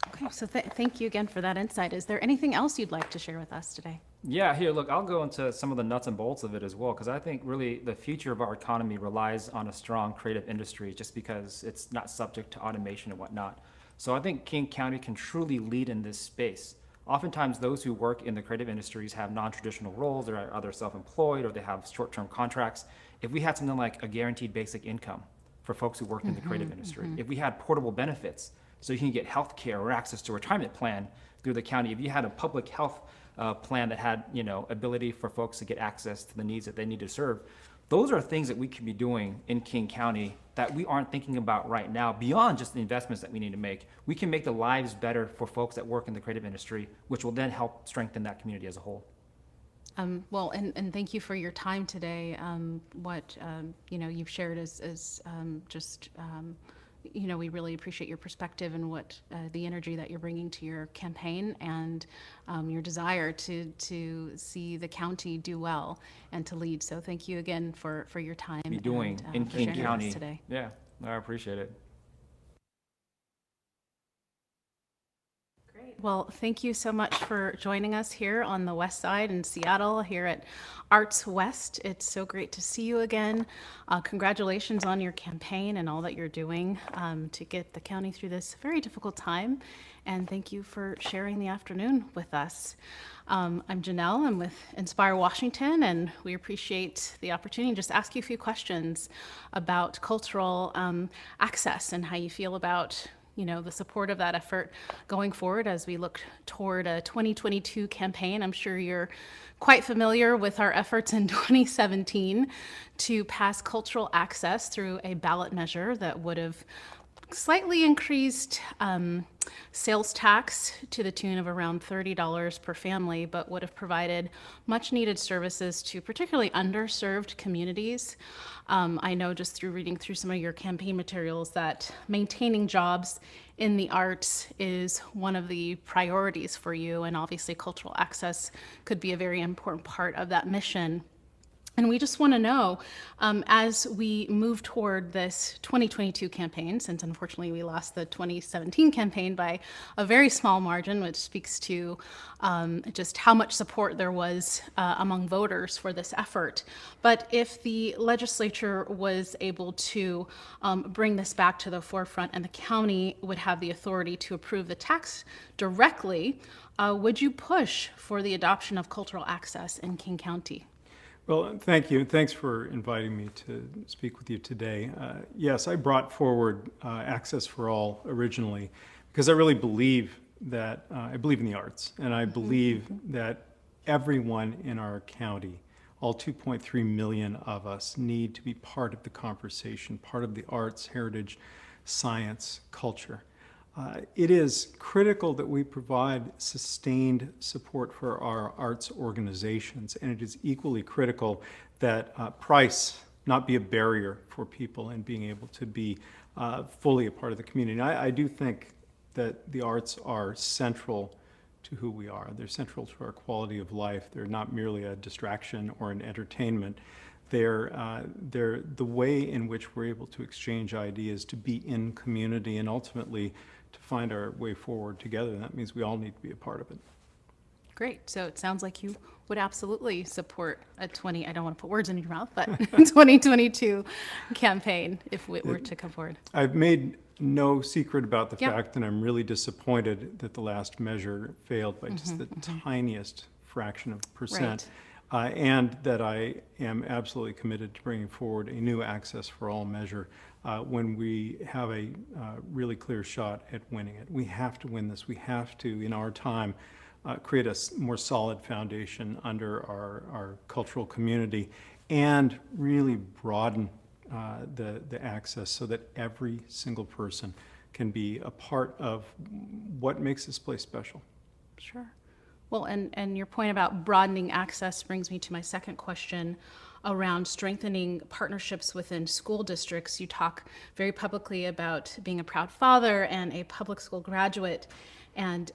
Okay, so thank you again for that insight. Is there anything else you'd like to share with us today? Yeah, here, look, I'll go into some of the nuts and bolts of it as well, because I think really the future of our economy relies on a strong creative industry just because it's not subject to automation and whatnot. So I think King County can truly lead in this space. Oftentimes, those who work in the creative industries have non-traditional roles, they're either self-employed or they have short-term contracts. If we had something like a guaranteed basic income for folks who work in the creative industry, if we had portable benefits, so you can get health care or access to a retirement plan through the county, if you had a public health plan that had, ability for folks to get access to the needs that they need to serve, those are things that we can be doing in King County that we aren't thinking about right now, beyond just the investments that we need to make. We can make the lives better for folks that work in the creative industry, which will then help strengthen that community as a whole. Well, and thank you for your time today. What you've shared is just we really appreciate your perspective and what the energy that you're bringing to your campaign and your desire to see the county do well and to lead. So thank you again for your time. Be doing and, in for King sharing with County us today. Yeah, I appreciate it. Well, thank you so much for joining us here on the West Side in Seattle, here at Arts West. It's so great to see you again. Congratulations on your campaign and all that you're doing to get the county through this very difficult time. And thank you for sharing the afternoon with us. I'm Janell. I'm with Inspire Washington, and we appreciate the opportunity to just ask you a few questions about cultural access and how you feel about the support of that effort going forward as we look toward a 2022 campaign. I'm sure you're quite familiar with our efforts in 2017 to pass cultural access through a ballot measure that would have slightly increased sales tax to the tune of around $30 per family, but would have provided much needed services to particularly underserved communities. I know just through reading through some of your campaign materials that maintaining jobs in the arts is one of the priorities for you, and obviously cultural access could be a very important part of that mission. And we just want to know, as we move toward this 2022 campaign, since unfortunately we lost the 2017 campaign by a very small margin, which speaks to just how much support there was among voters for this effort. But if the legislature was able to bring this back to the forefront and the county would have the authority to approve the tax directly, would you push for the adoption of cultural access in King County? Well, thank you. Thanks for inviting me to speak with you today. Yes, I brought forward Access for All originally because I really believe that I believe in the arts, and I believe that everyone in our county, all 2.3 million of us, need to be part of the conversation, part of the arts, heritage, science, culture. It is critical that we provide sustained support for our arts organizations, and it is equally critical that price not be a barrier for people in being able to be fully a part of the community. I do think that the arts are central to who we are. They're central to our quality of life. They're not merely a distraction or an entertainment. They're the way in which we're able to exchange ideas, to be in community, and ultimately to find our way forward together. And that means we all need to be a part of it. Great. So it sounds like you would absolutely support a I don't want to put words in your mouth, but 2022 campaign if it were to come forward. I've made no secret about the fact that I'm really disappointed that the last measure failed by just the tiniest fraction of percent. And that I am absolutely committed to bringing forward a new Access for All measure when we have a really clear shot at winning it. We have to win this. We have to, in our time, create a more solid foundation under our cultural community and really broaden the access so that every single person can be a part of what makes this place special. Sure. Well, and your point about broadening access brings me to my second question around strengthening partnerships within school districts. You talk very publicly about being a proud father and a public school graduate, and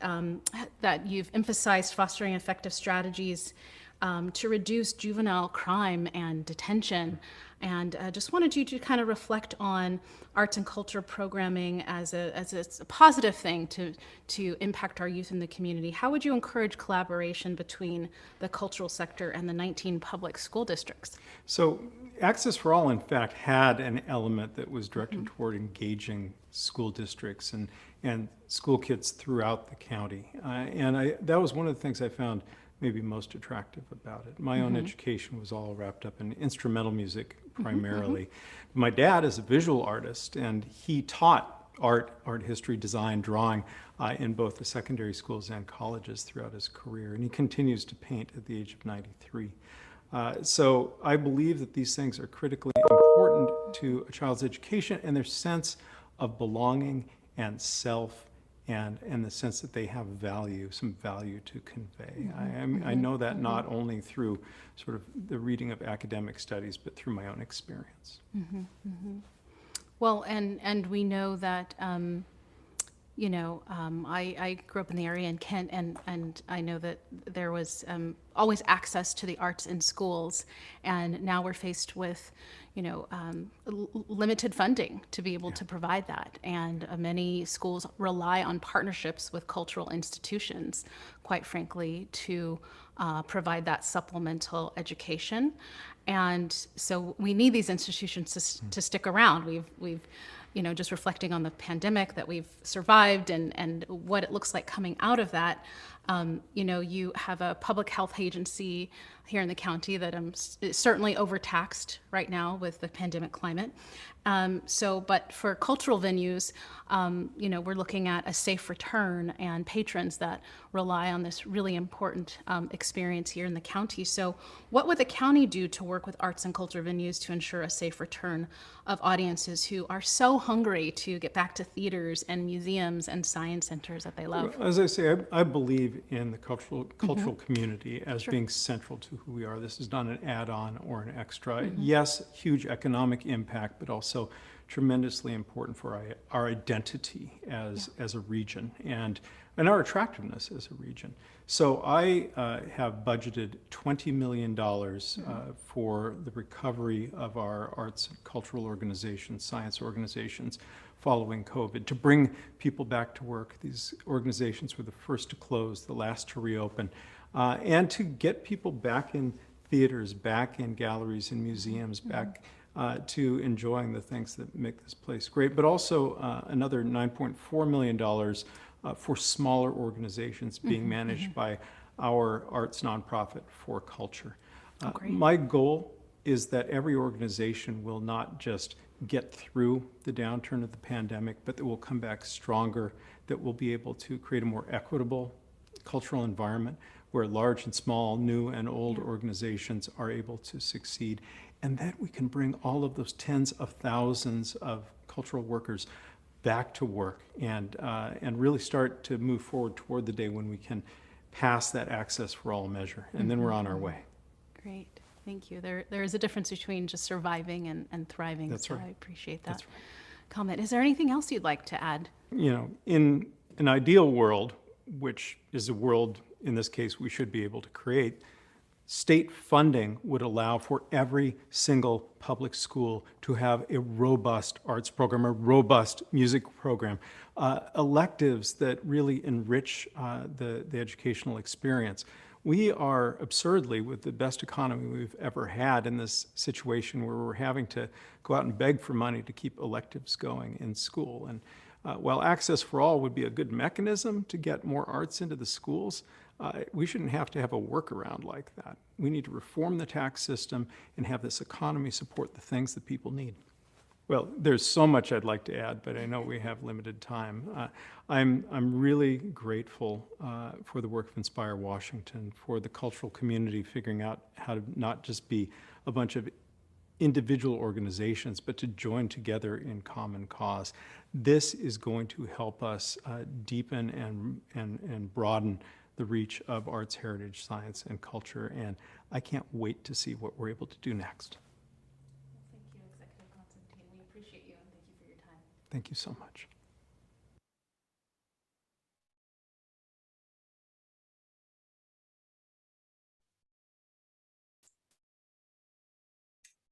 that you've emphasized fostering effective strategies to reduce juvenile crime and detention. And just wanted you to kind of reflect on arts and culture programming as a positive thing to impact our youth in the community. How would you encourage collaboration between the cultural sector and the 19 public school districts? So Access for All, in fact, had an element that was directed toward engaging school districts and school kids throughout the county. That was one of the things I found maybe most attractive about it. My own education was all wrapped up in instrumental music primarily. My dad is a visual artist, and he taught art history, design, drawing in both the secondary schools and colleges throughout his career, and he continues to paint at the age of 93. So I believe that these things are critically important to a child's education and their sense of belonging and self, and the sense that they have value, some value to convey. I know that not only through sort of the reading of academic studies, but through my own experience. Well, and we know that, I grew up in the area in Kent, and I know that there was always access to the arts in schools, and now we're faced with, limited funding to be able to provide that. And many schools rely on partnerships with cultural institutions, quite frankly, to provide that supplemental education. And so we need these institutions to stick around. We've just reflecting on the pandemic that we've survived and what it looks like coming out of that. You have a public health agency here in the county that is certainly overtaxed right now with the pandemic climate. But for cultural venues, we're looking at a safe return and patrons that rely on this really important experience here in the county. So what would the county do to work with arts and culture venues to ensure a safe return of audiences who are so hungry to get back to theaters and museums and science centers that they love? As I say, I believe in the cultural community as being central to who we are. This is not an add-on or an extra. Yes, huge economic impact, but also also tremendously important for our identity as a region and our attractiveness as a region. So I have budgeted $20 million for the recovery of our arts and cultural organizations, science organizations following COVID, to bring people back to work. These organizations were the first to close, the last to reopen, and to get people back in theaters, back in galleries and museums, back to enjoying the things that make this place great, but also another $9.4 million for smaller organizations being managed by our arts nonprofit For Culture. My goal is that every organization will not just get through the downturn of the pandemic, but that will come back stronger, that will be able to create a more equitable cultural environment where large and small, new and old organizations are able to succeed, and that we can bring all of those tens of thousands of cultural workers back to work and really start to move forward toward the day when we can pass that access for all measure, and then we're on our way. Great, thank you. There is a difference between just surviving and thriving. That's right. I appreciate that comment. Is there anything else you'd like to add? You know, in an ideal world, which is a world in this case we should be able to create, state funding would allow for every single public school to have a robust arts program, a robust music program, electives that really enrich the educational experience. We are absurdly with the best economy we've ever had in this situation where we're having to go out and beg for money to keep electives going in school. And while Access for All would be a good mechanism to get more arts into the schools, we shouldn't have to have a workaround like that. We need to reform the tax system and have this economy support the things that people need. Well, there's so much I'd like to add, but I know we have limited time. I'm really grateful for the work of Inspire Washington, for the cultural community figuring out how to not just be a bunch of individual organizations, but to join together in common cause. This is going to help us deepen and broaden the reach of arts, heritage, science, and culture, and I can't wait to see what we're able to do next. Thank you, Executive Constantine. We appreciate you and thank you for your time. Thank you so much.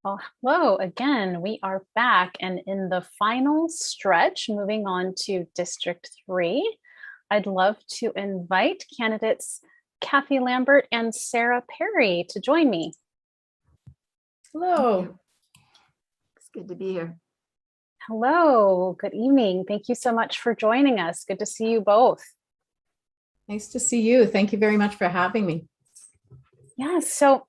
Well, hello again. We are back and in the final stretch, moving on to District 3. I'd love to invite candidates Kathy Lambert and Sarah Perry to join me. Hello. It's good to be here. Hello, good evening. Thank you so much for joining us. Good to see you both. Nice to see you. Thank you very much for having me. Yeah, so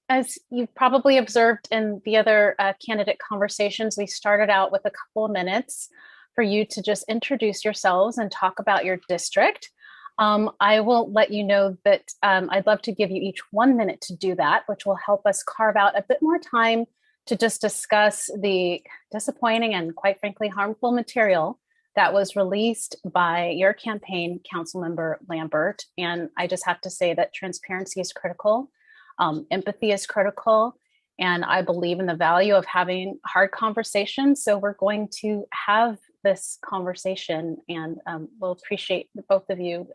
as you've probably observed in the other candidate conversations, we started out with a couple of minutes for you to just introduce yourselves and talk about your district. I will let you know that I'd love to give you each 1 minute to do that, which will help us carve out a bit more time to just discuss the disappointing and quite frankly harmful material that was released by your campaign, Councilmember Lambert. And I just have to say that transparency is critical, empathy is critical, and I believe in the value of having hard conversations. So we're going to have this conversation and we'll appreciate both of you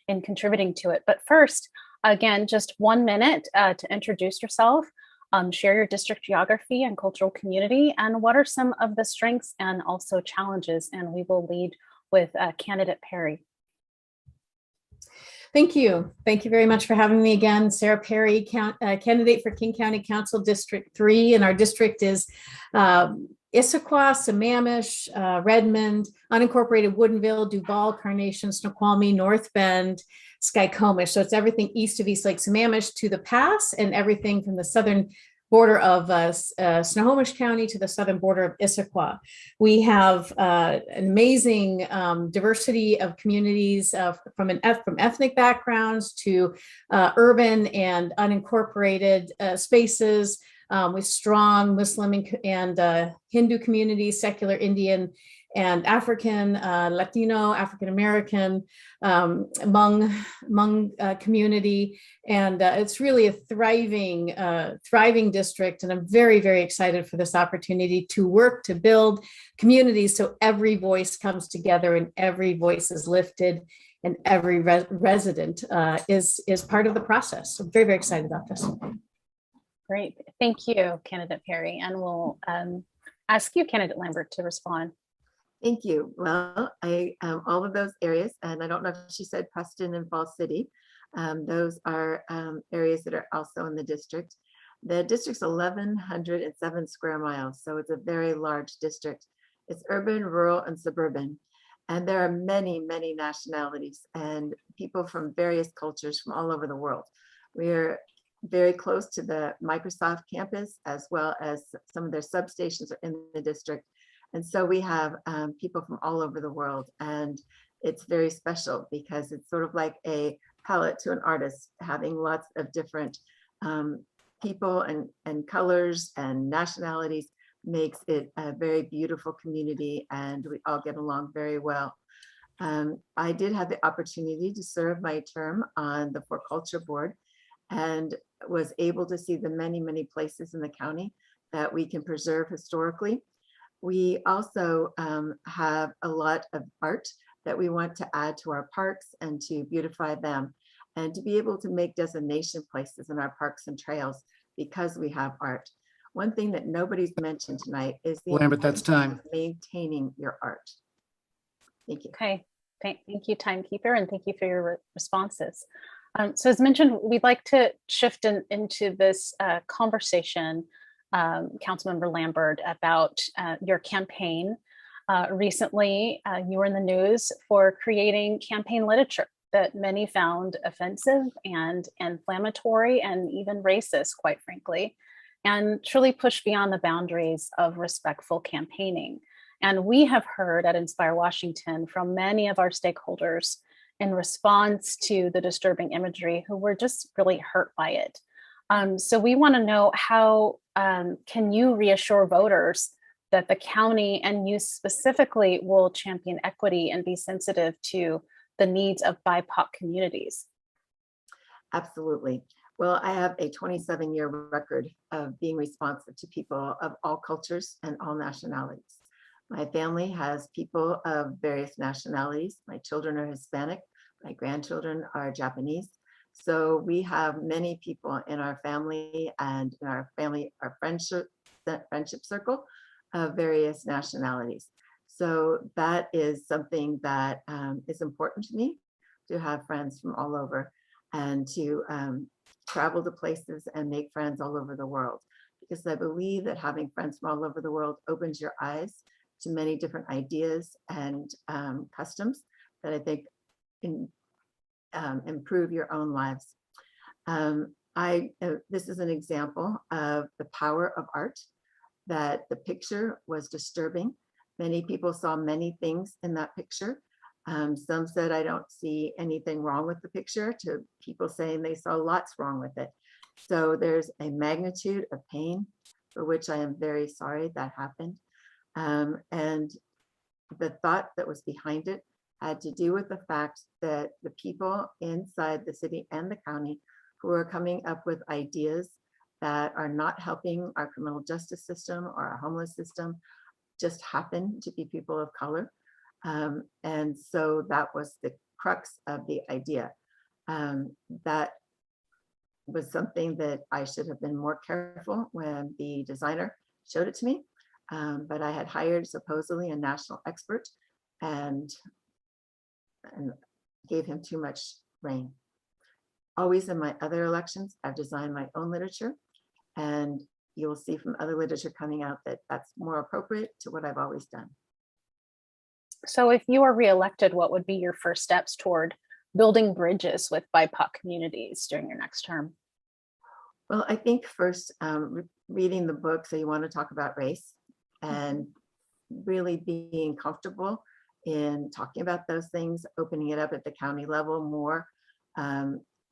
in contributing to it. But first, again, just 1 minute to introduce yourself, share your district geography and cultural community, and what are some of the strengths and also challenges. And we will lead with candidate Perry. Thank you. Thank you very much for having me again. Sarah Perry, candidate for King County Council District 3, and our district is Issaquah, Sammamish, Redmond, unincorporated Woodinville, Duval, Carnation, Snoqualmie, North Bend, Skycomish. So it's everything east of East Lake Sammamish to the pass, and everything from the southern border of Snohomish County to the southern border of Issaquah. We have an amazing diversity of communities from ethnic backgrounds to urban and unincorporated spaces. with strong Muslim and Hindu communities, secular Indian and African, Latino, African American, Hmong community. And it's really a thriving district. And I'm very, very excited for this opportunity to work to build communities so every voice comes together and every voice is lifted and every resident is part of the process. So I'm very, very excited about this. Great. Thank you, Candidate Perry. And we'll ask you, Candidate Lambert, to respond. Thank you. Well, all of those areas, and I don't know if she said Preston and Falls City, those are areas that are also in the district. The district's 1,107 square miles, so it's a very large district. It's urban, rural, and suburban. And there are many, many nationalities and people from various cultures from all over the world. We're very close to the Microsoft campus, as well as some of their substations are in the district. And so we have people from all over the world, and it's very special because it's sort of like a palette to an artist, having lots of different people and colors and nationalities makes it a very beautiful community, and we all get along very well. I did have the opportunity to serve my term on the For Culture Board and was able to see the many, many places in the county that we can preserve historically. We also have a lot of art that we want to add to our parks and to beautify them, and to be able to make destination places in our parks and trails because we have art. One thing that nobody's mentioned tonight is the Lambert, that's time. maintaining your art. Thank you. Okay, thank you, timekeeper, and thank you for your responses. So as mentioned, we'd like to shift into this conversation, Councilmember Lambert, about your campaign. Recently, you were in the news for creating campaign literature that many found offensive and inflammatory and even racist, quite frankly, and truly push beyond the boundaries of respectful campaigning. And we have heard at Inspire Washington from many of our stakeholders in response to the disturbing imagery who were just really hurt by it. So we want to know, how can you reassure voters that the county and you specifically will champion equity and be sensitive to the needs of BIPOC communities? Absolutely. Well, I have a 27-year record of being responsive to people of all cultures and all nationalities. My family has people of various nationalities. My children are Hispanic. My grandchildren are Japanese. So we have many people in our family and in our friendship circle of various nationalities. So that is something that is important to me, to have friends from all over and to travel to places and make friends all over the world. Because I believe that having friends from all over the world opens your eyes to many different ideas and customs that I think improve your own lives. This is an example of the power of art, that the picture was disturbing. Many people saw many things in that picture. Some said, I don't see anything wrong with the picture, to people saying they saw lots wrong with it. So there's a magnitude of pain for which I am very sorry that happened. And the thought that was behind it had to do with the fact that the people inside the city and the county who are coming up with ideas that are not helping our criminal justice system or our homeless system just happen to be people of color. And so that was the crux of the idea. That was something that I should have been more careful when the designer showed it to me. But I had hired supposedly a national expert and gave him too much rein. Always in my other elections, I've designed my own literature, and you'll see from other literature coming out that that's more appropriate to what I've always done. So if you are reelected, what would be your first steps toward building bridges with BIPOC communities during your next term? Well, I think first, reading the book, So You Want to Talk About Race, and really being comfortable in talking about those things, opening it up at the county level more.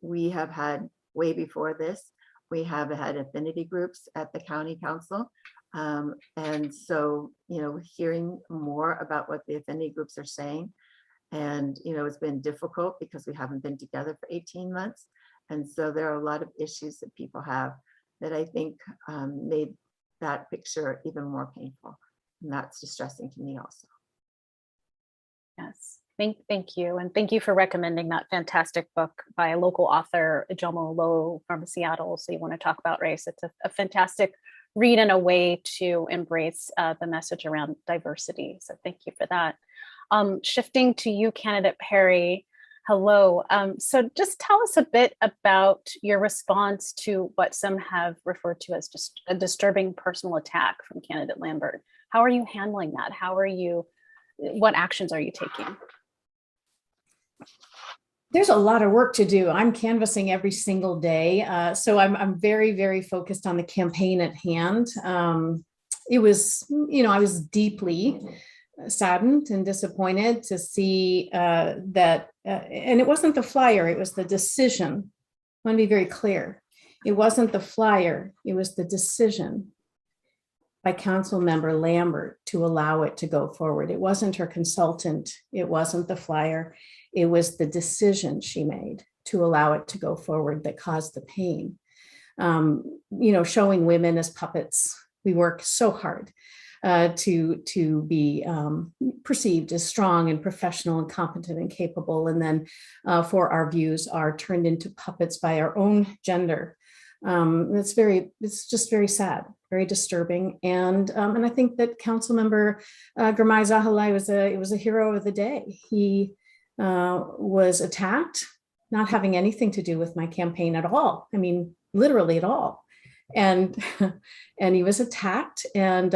We have had, way before this, We have had affinity groups at the county council. And so, hearing more about what the affinity groups are saying. And, it's been difficult because we haven't been together for 18 months. And so there are a lot of issues that people have that I think made that picture even more painful. And that's distressing to me also. Yes, thank you. And thank you for recommending that fantastic book by a local author, Olow from Seattle. So you want to talk about race. It's a fantastic read and a way to embrace the message around diversity. So thank you for that. Shifting to you, candidate Perry. Hello. So just tell us a bit about your response to what some have referred to as just a disturbing personal attack from candidate Lambert. How are you handling that? What actions are you taking? There's a lot of work to do. I'm canvassing every single day. So I'm very, very focused on the campaign at hand. It was, I was deeply saddened and disappointed to see that, and it wasn't the flyer, it was the decision. I want to be very clear. It wasn't the flyer, it was the decision by Council Member Lambert to allow it to go forward. It wasn't her consultant, it wasn't the flyer, it was the decision she made to allow it to go forward that caused the pain. Showing women as puppets. We work so hard to be perceived as strong and professional and competent and capable, and then for our views are turned into puppets by our own gender. It's just very sad, very disturbing, and I think that Councilmember Gurmai Zahalai was a hero of the day. He was attacked, not having anything to do with my campaign at all. I mean, literally at all. And he was attacked and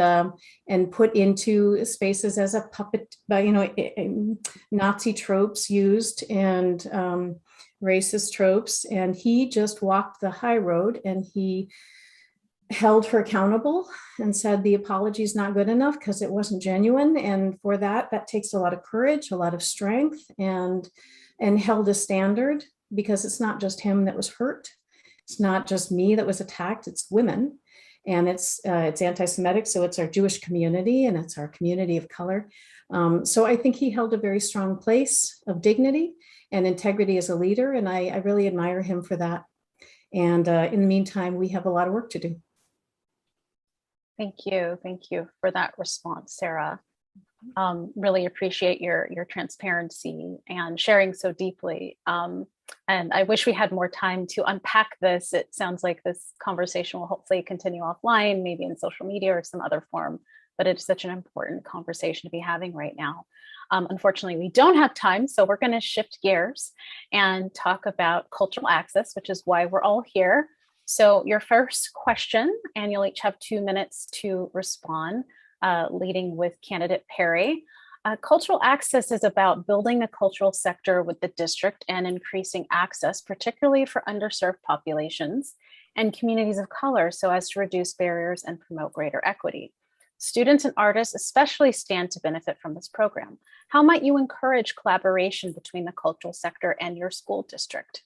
put into spaces as a puppet by Nazi tropes used and racist tropes, and he just walked the high road and he held her accountable and said the apology is not good enough because it wasn't genuine, and for that takes a lot of courage, a lot of strength, and held a standard, because it's not just him that was hurt. It's not just me that was attacked, it's women, and it's anti-Semitic, so it's our Jewish community and it's our community of color. So I think he held a very strong place of dignity and integrity as a leader, and I really admire him for that. And in the meantime, we have a lot of work to do. Thank you for that response, Sarah. Really appreciate your transparency and sharing so deeply. And I wish we had more time to unpack this. It sounds like this conversation will hopefully continue offline, maybe in social media or some other form, but it's such an important conversation to be having right now. Unfortunately, we don't have time, so we're going to shift gears and talk about cultural access, which is why we're all here. So your first question, and you'll each have 2 minutes to respond, leading with candidate Perry. Cultural access is about building the cultural sector with the district and increasing access, particularly for underserved populations and communities of color, so as to reduce barriers and promote greater equity. Students and artists especially stand to benefit from this program. How might you encourage collaboration between the cultural sector and your school district?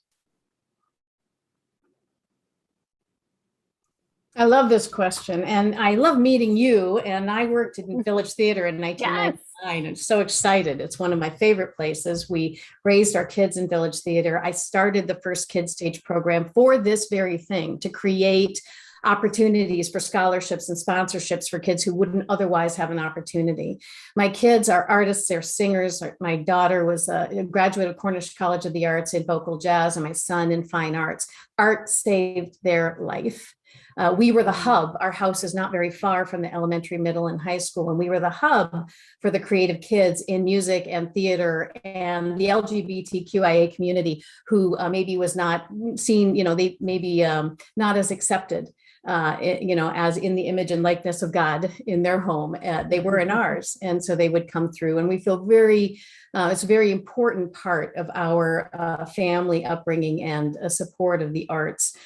I love this question, and I love meeting you. And I worked in Village Theater in 1999. I'm so excited. It's one of my favorite places. We raised our kids in Village Theater. I started the first Kids Stage program for this very thing, to create opportunities for scholarships and sponsorships for kids who wouldn't otherwise have an opportunity. My kids are artists, they're singers. My daughter was a graduate of Cornish College of the Arts in vocal jazz, and my son in fine arts. Art saved their life. We were the hub. Our house is not very far from the elementary, middle, and high school, and we were the hub for the creative kids in music and theater and the LGBTQIA community who maybe was not seen, they maybe not as accepted, as in the image and likeness of God in their home. They were in ours, and so they would come through, and we feel it's a very important part of our family upbringing and support of the arts.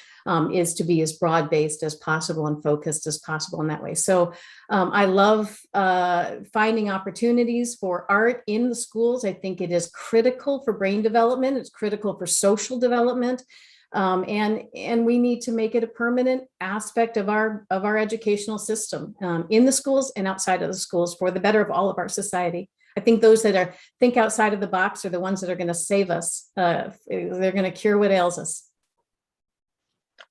Is to be as broad-based as possible and focused as possible in that way. So I love finding opportunities for art in the schools. I think it is critical for brain development. It's critical for social development. And we need to make it a permanent aspect of our educational system, in the schools and outside of the schools, for the better of all of our society. I think those that think outside of the box are the ones that are going to save us. They're going to cure what ails us.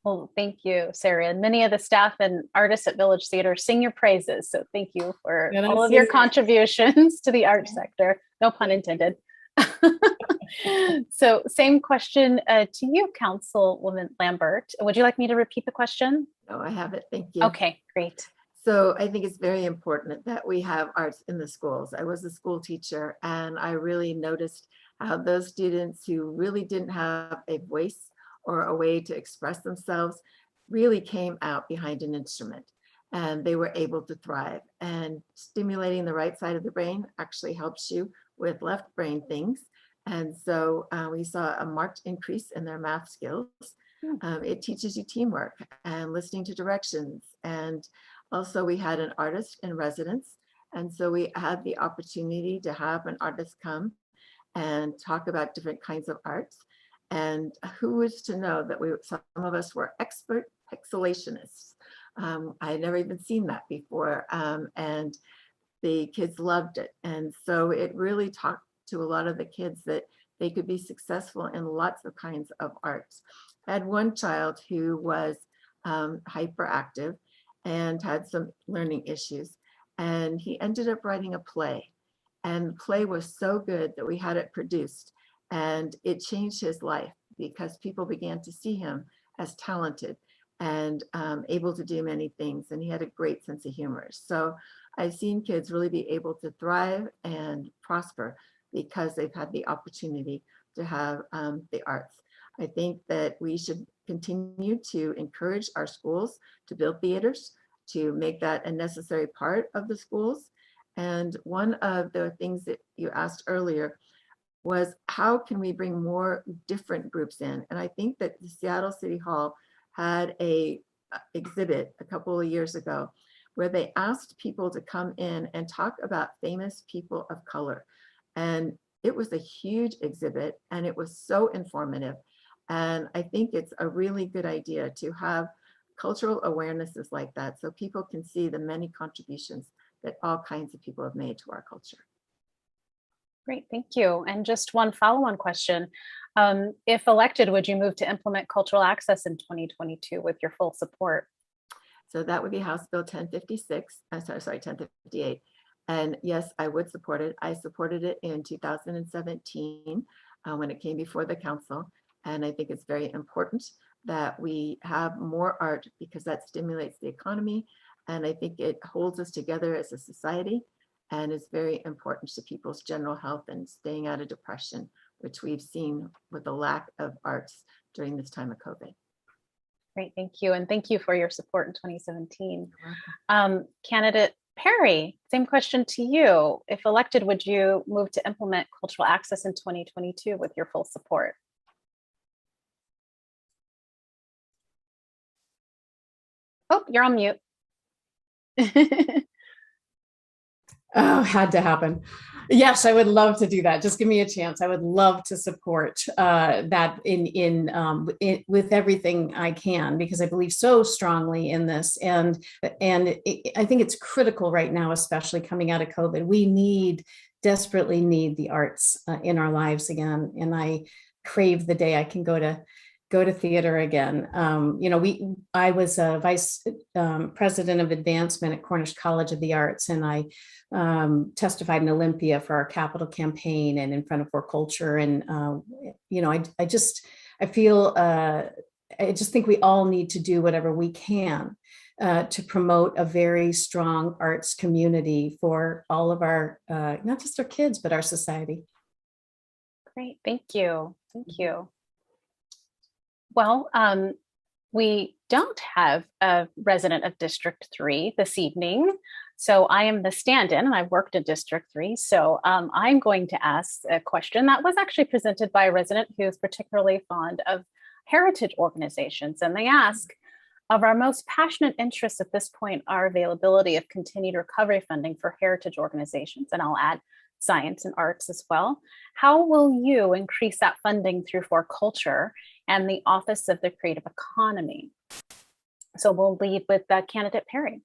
Well, thank you, Sarah. And many of the staff and artists at Village Theater sing your praises. So thank you for all of your contributions to the art sector. No pun intended. So same question to you, Councilwoman Lambert. Would you like me to repeat the question? No, I have it. Thank you. Okay, great. So I think it's very important that we have arts in the schools. I was a school teacher, and I really noticed how those students who really didn't have a voice or a way to express themselves really came out behind an instrument, and they were able to thrive. And stimulating the right side of the brain actually helps you with left brain things. And so we saw a marked increase in their math skills. It teaches you teamwork and listening to directions. And also we had an artist in residence. And so we had the opportunity to have an artist come and talk about different kinds of arts. And who was to know that some of us were expert pixelationists. I had never even seen that before. And the kids loved it. And so it really talked to a lot of the kids that they could be successful in lots of kinds of arts. I had one child who was hyperactive and had some learning issues. And he ended up writing a play. And the play was so good that we had it produced. And it changed his life because people began to see him as talented and able to do many things. And he had a great sense of humor. So I've seen kids really be able to thrive and prosper because they've had the opportunity to have the arts. I think that we should continue to encourage our schools to build theaters, to make that a necessary part of the schools. And one of the things that you asked earlier was how can we bring more different groups in? And I think that the Seattle City Hall had a exhibit a couple of years ago where they asked people to come in and talk about famous people of color. And it was a huge exhibit and it was so informative. And I think it's a really good idea to have cultural awarenesses like that so people can see the many contributions that all kinds of people have made to our culture. Great, thank you. And just one follow-on question. If elected, would you move to implement cultural access in 2022 with your full support? So that would be House Bill 1056, sorry, 1058. And yes, I would support it. I supported it in 2017 when it came before the council. And I think it's very important that we have more art because that stimulates the economy. And I think it holds us together as a society and is very important to people's general health and staying out of depression, which we've seen with the lack of arts during this time of COVID. Great, thank you. And thank you for your support in 2017. Candidate Perry, same question to you. If elected, would you move to implement cultural access in 2022 with your full support? Oh, you're on mute. Oh, had to happen. Yes, I would love to do that. Just give me a chance. I would love to support that with everything I can, because I believe so strongly in this. And I think it's critical right now, especially coming out of COVID. We desperately need the arts in our lives again. And I crave the day I can go to theater again. I was a vice president of advancement at Cornish College of the Arts, and I testified in Olympia for our capital campaign and in front of For Culture. And, I just think we all need to do whatever we can to promote a very strong arts community for all of our, not just our kids, but our society. Great, thank you. Thank you. Well, we don't have a resident of District 3 this evening, so I am the stand-in and I worked in District 3. So I'm going to ask a question that was actually presented by a resident who's particularly fond of heritage organizations. And they ask, of our most passionate interests at this point are availability of continued recovery funding for heritage organizations, and I'll add science and arts as well. How will you increase that funding through For Culture? and the Office of the Creative Economy. So we'll lead with candidate Perry.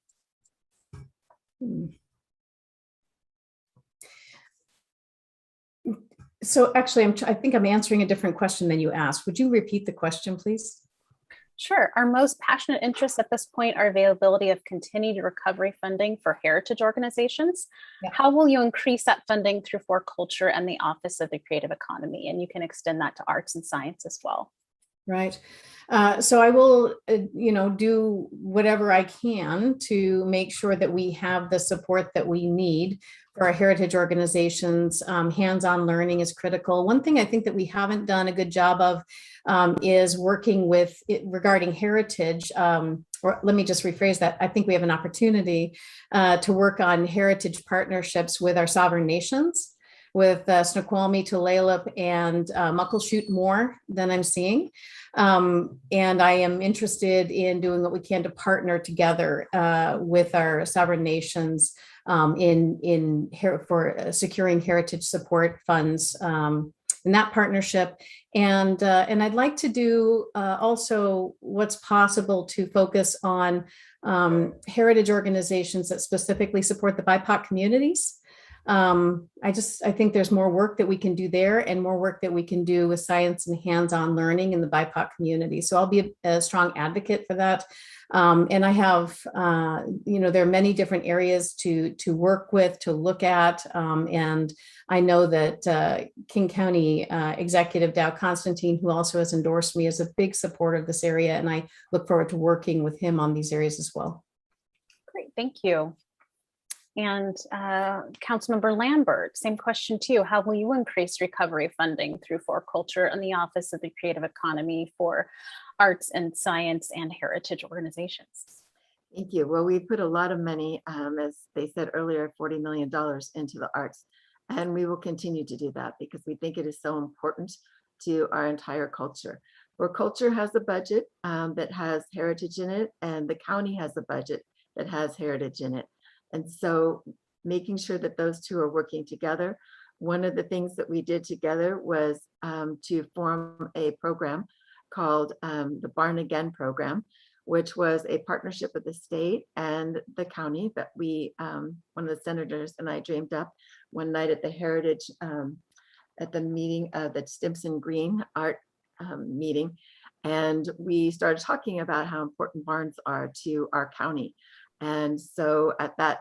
So actually, I think I'm answering a different question than you asked. Would you repeat the question, please? Sure. Our most passionate interests at this point are availability of continued recovery funding for heritage organizations. Yeah. How will you increase that funding through For Culture and the Office of the Creative Economy? And you can extend that to arts and science as well. Right. So I will, do whatever I can to make sure that we have the support that we need for our heritage organizations. Hands-on learning is critical. One thing I think that we haven't done a good job of is working with regarding heritage, or let me just rephrase that. I think we have an opportunity to work on heritage partnerships with our sovereign nations, with Snoqualmie, Tulalip, and Muckleshoot more than I'm seeing. And I am interested in doing what we can to partner together with our sovereign nations for securing heritage support funds in that partnership. And I'd like to do also what's possible to focus on heritage organizations that specifically support the BIPOC communities. I think there's more work that we can do there and more work that we can do with science and hands-on learning in the BIPOC community. So I'll be a strong advocate for that. And I have, there are many different areas to work with, to look at. And I know that King County Executive Dow Constantine, who also has endorsed me, is a big supporter of this area. And I look forward to working with him on these areas as well. Great, thank you. And Councilmember Lambert, same question to you. How will you increase recovery funding through For Culture and the Office of the Creative Economy for arts and science and heritage organizations? Thank you. Well, we put a lot of money, as they said earlier, $40 million into the arts. And we will continue to do that because we think it is so important to our entire culture. For Culture has a budget that has heritage in it, and the county has a budget that has heritage in it. And so making sure that those two are working together. One of the things that we did together was to form a program called the Barn Again program, which was a partnership with the state and the county that one of the senators and I dreamed up one night at the heritage, at the meeting of the Stimson Green art meeting. And we started talking about how important barns are to our county. And so at that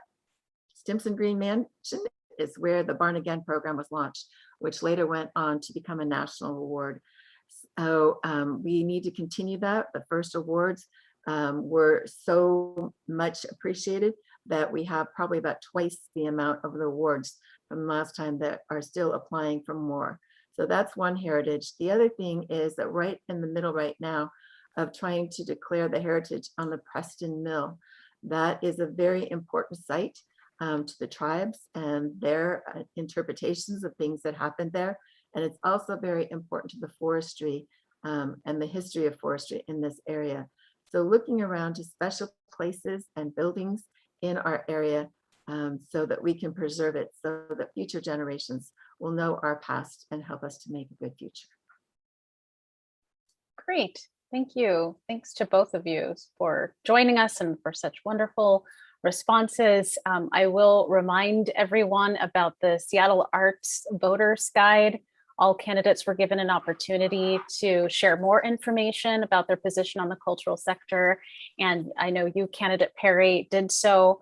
Stimson Green Mansion is where the Barn Again program was launched, which later went on to become a national award. So we need to continue that. The first awards were so much appreciated that we have probably about twice the amount of the awards from last time that are still applying for more. So that's one heritage. The other thing is that right in the middle right now of trying to declare the heritage on the Preston Mill. That is a very important site to the tribes and their interpretations of things that happened there. And it's also very important to the forestry and the history of forestry in this area. So looking around to special places and buildings in our area so that we can preserve it so that future generations will know our past and help us to make a good future. Great. Thank you. Thanks to both of you for joining us and for such wonderful responses. I will remind everyone about the Seattle Arts Voters Guide. All candidates were given an opportunity to share more information about their position on the cultural sector. And I know you, candidate Perry, did so.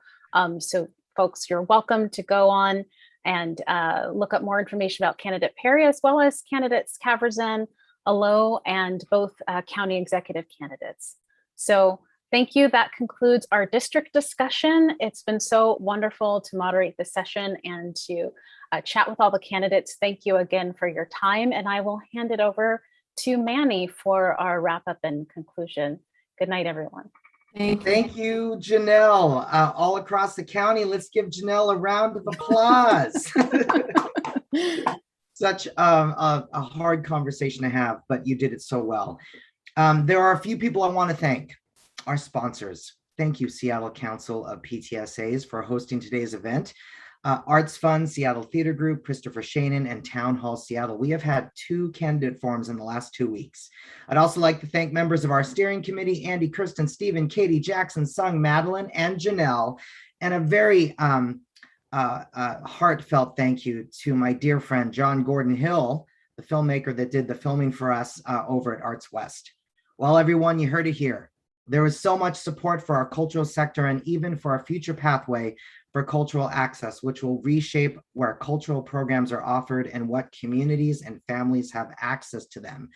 So folks, you're welcome to go on and look up more information about candidate Perry, as well as candidates Caverzan, Olow, and both county executive candidates. So thank you. That concludes our district discussion. It's been so wonderful to moderate this session and to chat with all the candidates. Thank you again for your time. And I will hand it over to Manny for our wrap up and conclusion. Good night, everyone. Thank you, Janell. All across the county, let's give Janell a round of applause. Such a hard conversation to have, but you did it so well. There are a few people I want to thank. Our sponsors. Thank you, Seattle Council of PTSAs, for hosting today's event. Arts Fund, Seattle Theater Group, Christopher Shanin, and Town Hall Seattle. We have had 2 candidate forums in the last 2 weeks. I'd also like to thank members of our steering committee, Andy, Kirsten, Stephen, Katie, Jackson, Sung, Madeline, and Janell, and a very heartfelt thank you to my dear friend, John Gordon Hill, the filmmaker that did the filming for us over at Arts West. Well, everyone, you heard it here. There was so much support for our cultural sector and even for our future pathway for cultural access, which will reshape where cultural programs are offered and what communities and families have access to them.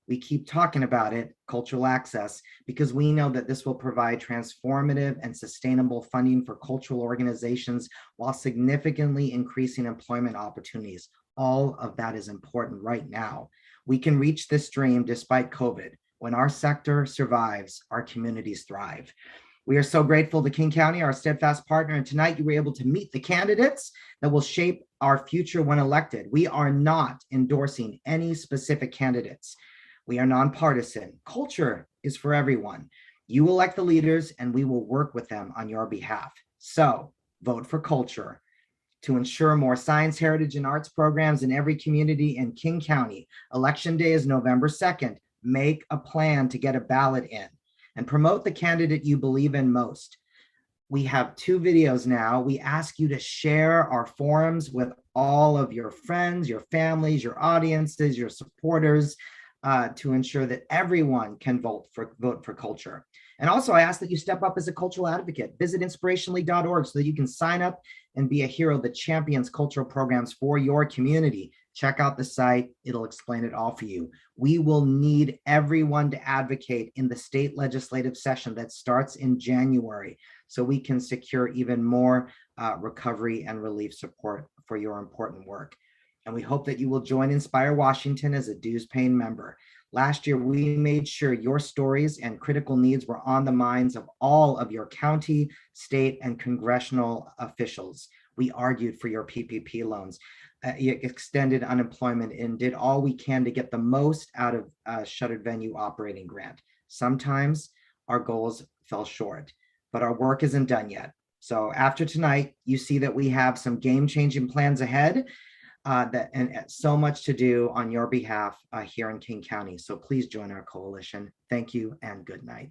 We keep talking about it, cultural access, because we know that this will provide transformative and sustainable funding for cultural organizations while significantly increasing employment opportunities. All of that is important right now. We can reach this dream despite COVID. When our sector survives, our communities thrive. We are so grateful to King County, our steadfast partner, and tonight you were able to meet the candidates that will shape our future when elected. We are not endorsing any specific candidates. We are nonpartisan. Culture is for everyone. You elect the leaders and we will work with them on your behalf. So vote for culture to ensure more science, heritage, and arts programs in every community in King County. Election day is November 2nd. Make a plan to get a ballot in and promote the candidate you believe in most. We have 2 videos now. We ask you to share our forums with all of your friends, your families, your audiences, your supporters, to ensure that everyone can vote for culture. And also I ask that you step up as a cultural advocate. Visit inspirationally.org so that you can sign up and be a hero that champions cultural programs for your community. Check out the site. It'll explain it all for you. We will need everyone to advocate in the state legislative session that starts in January so we can secure even more recovery and relief support for your important work. And we hope that you will join Inspire Washington as a dues-paying member. Last year, we made sure your stories and critical needs were on the minds of all of your county, state, and congressional officials. We argued for your PPP loans, extended unemployment, and did all we can to get the most out of shuttered venue operating grant. Sometimes our goals fell short, but our work isn't done yet. So after tonight, you see that we have some game-changing plans ahead. And so much to do on your behalf here in King County. So please join our coalition. Thank you and good night.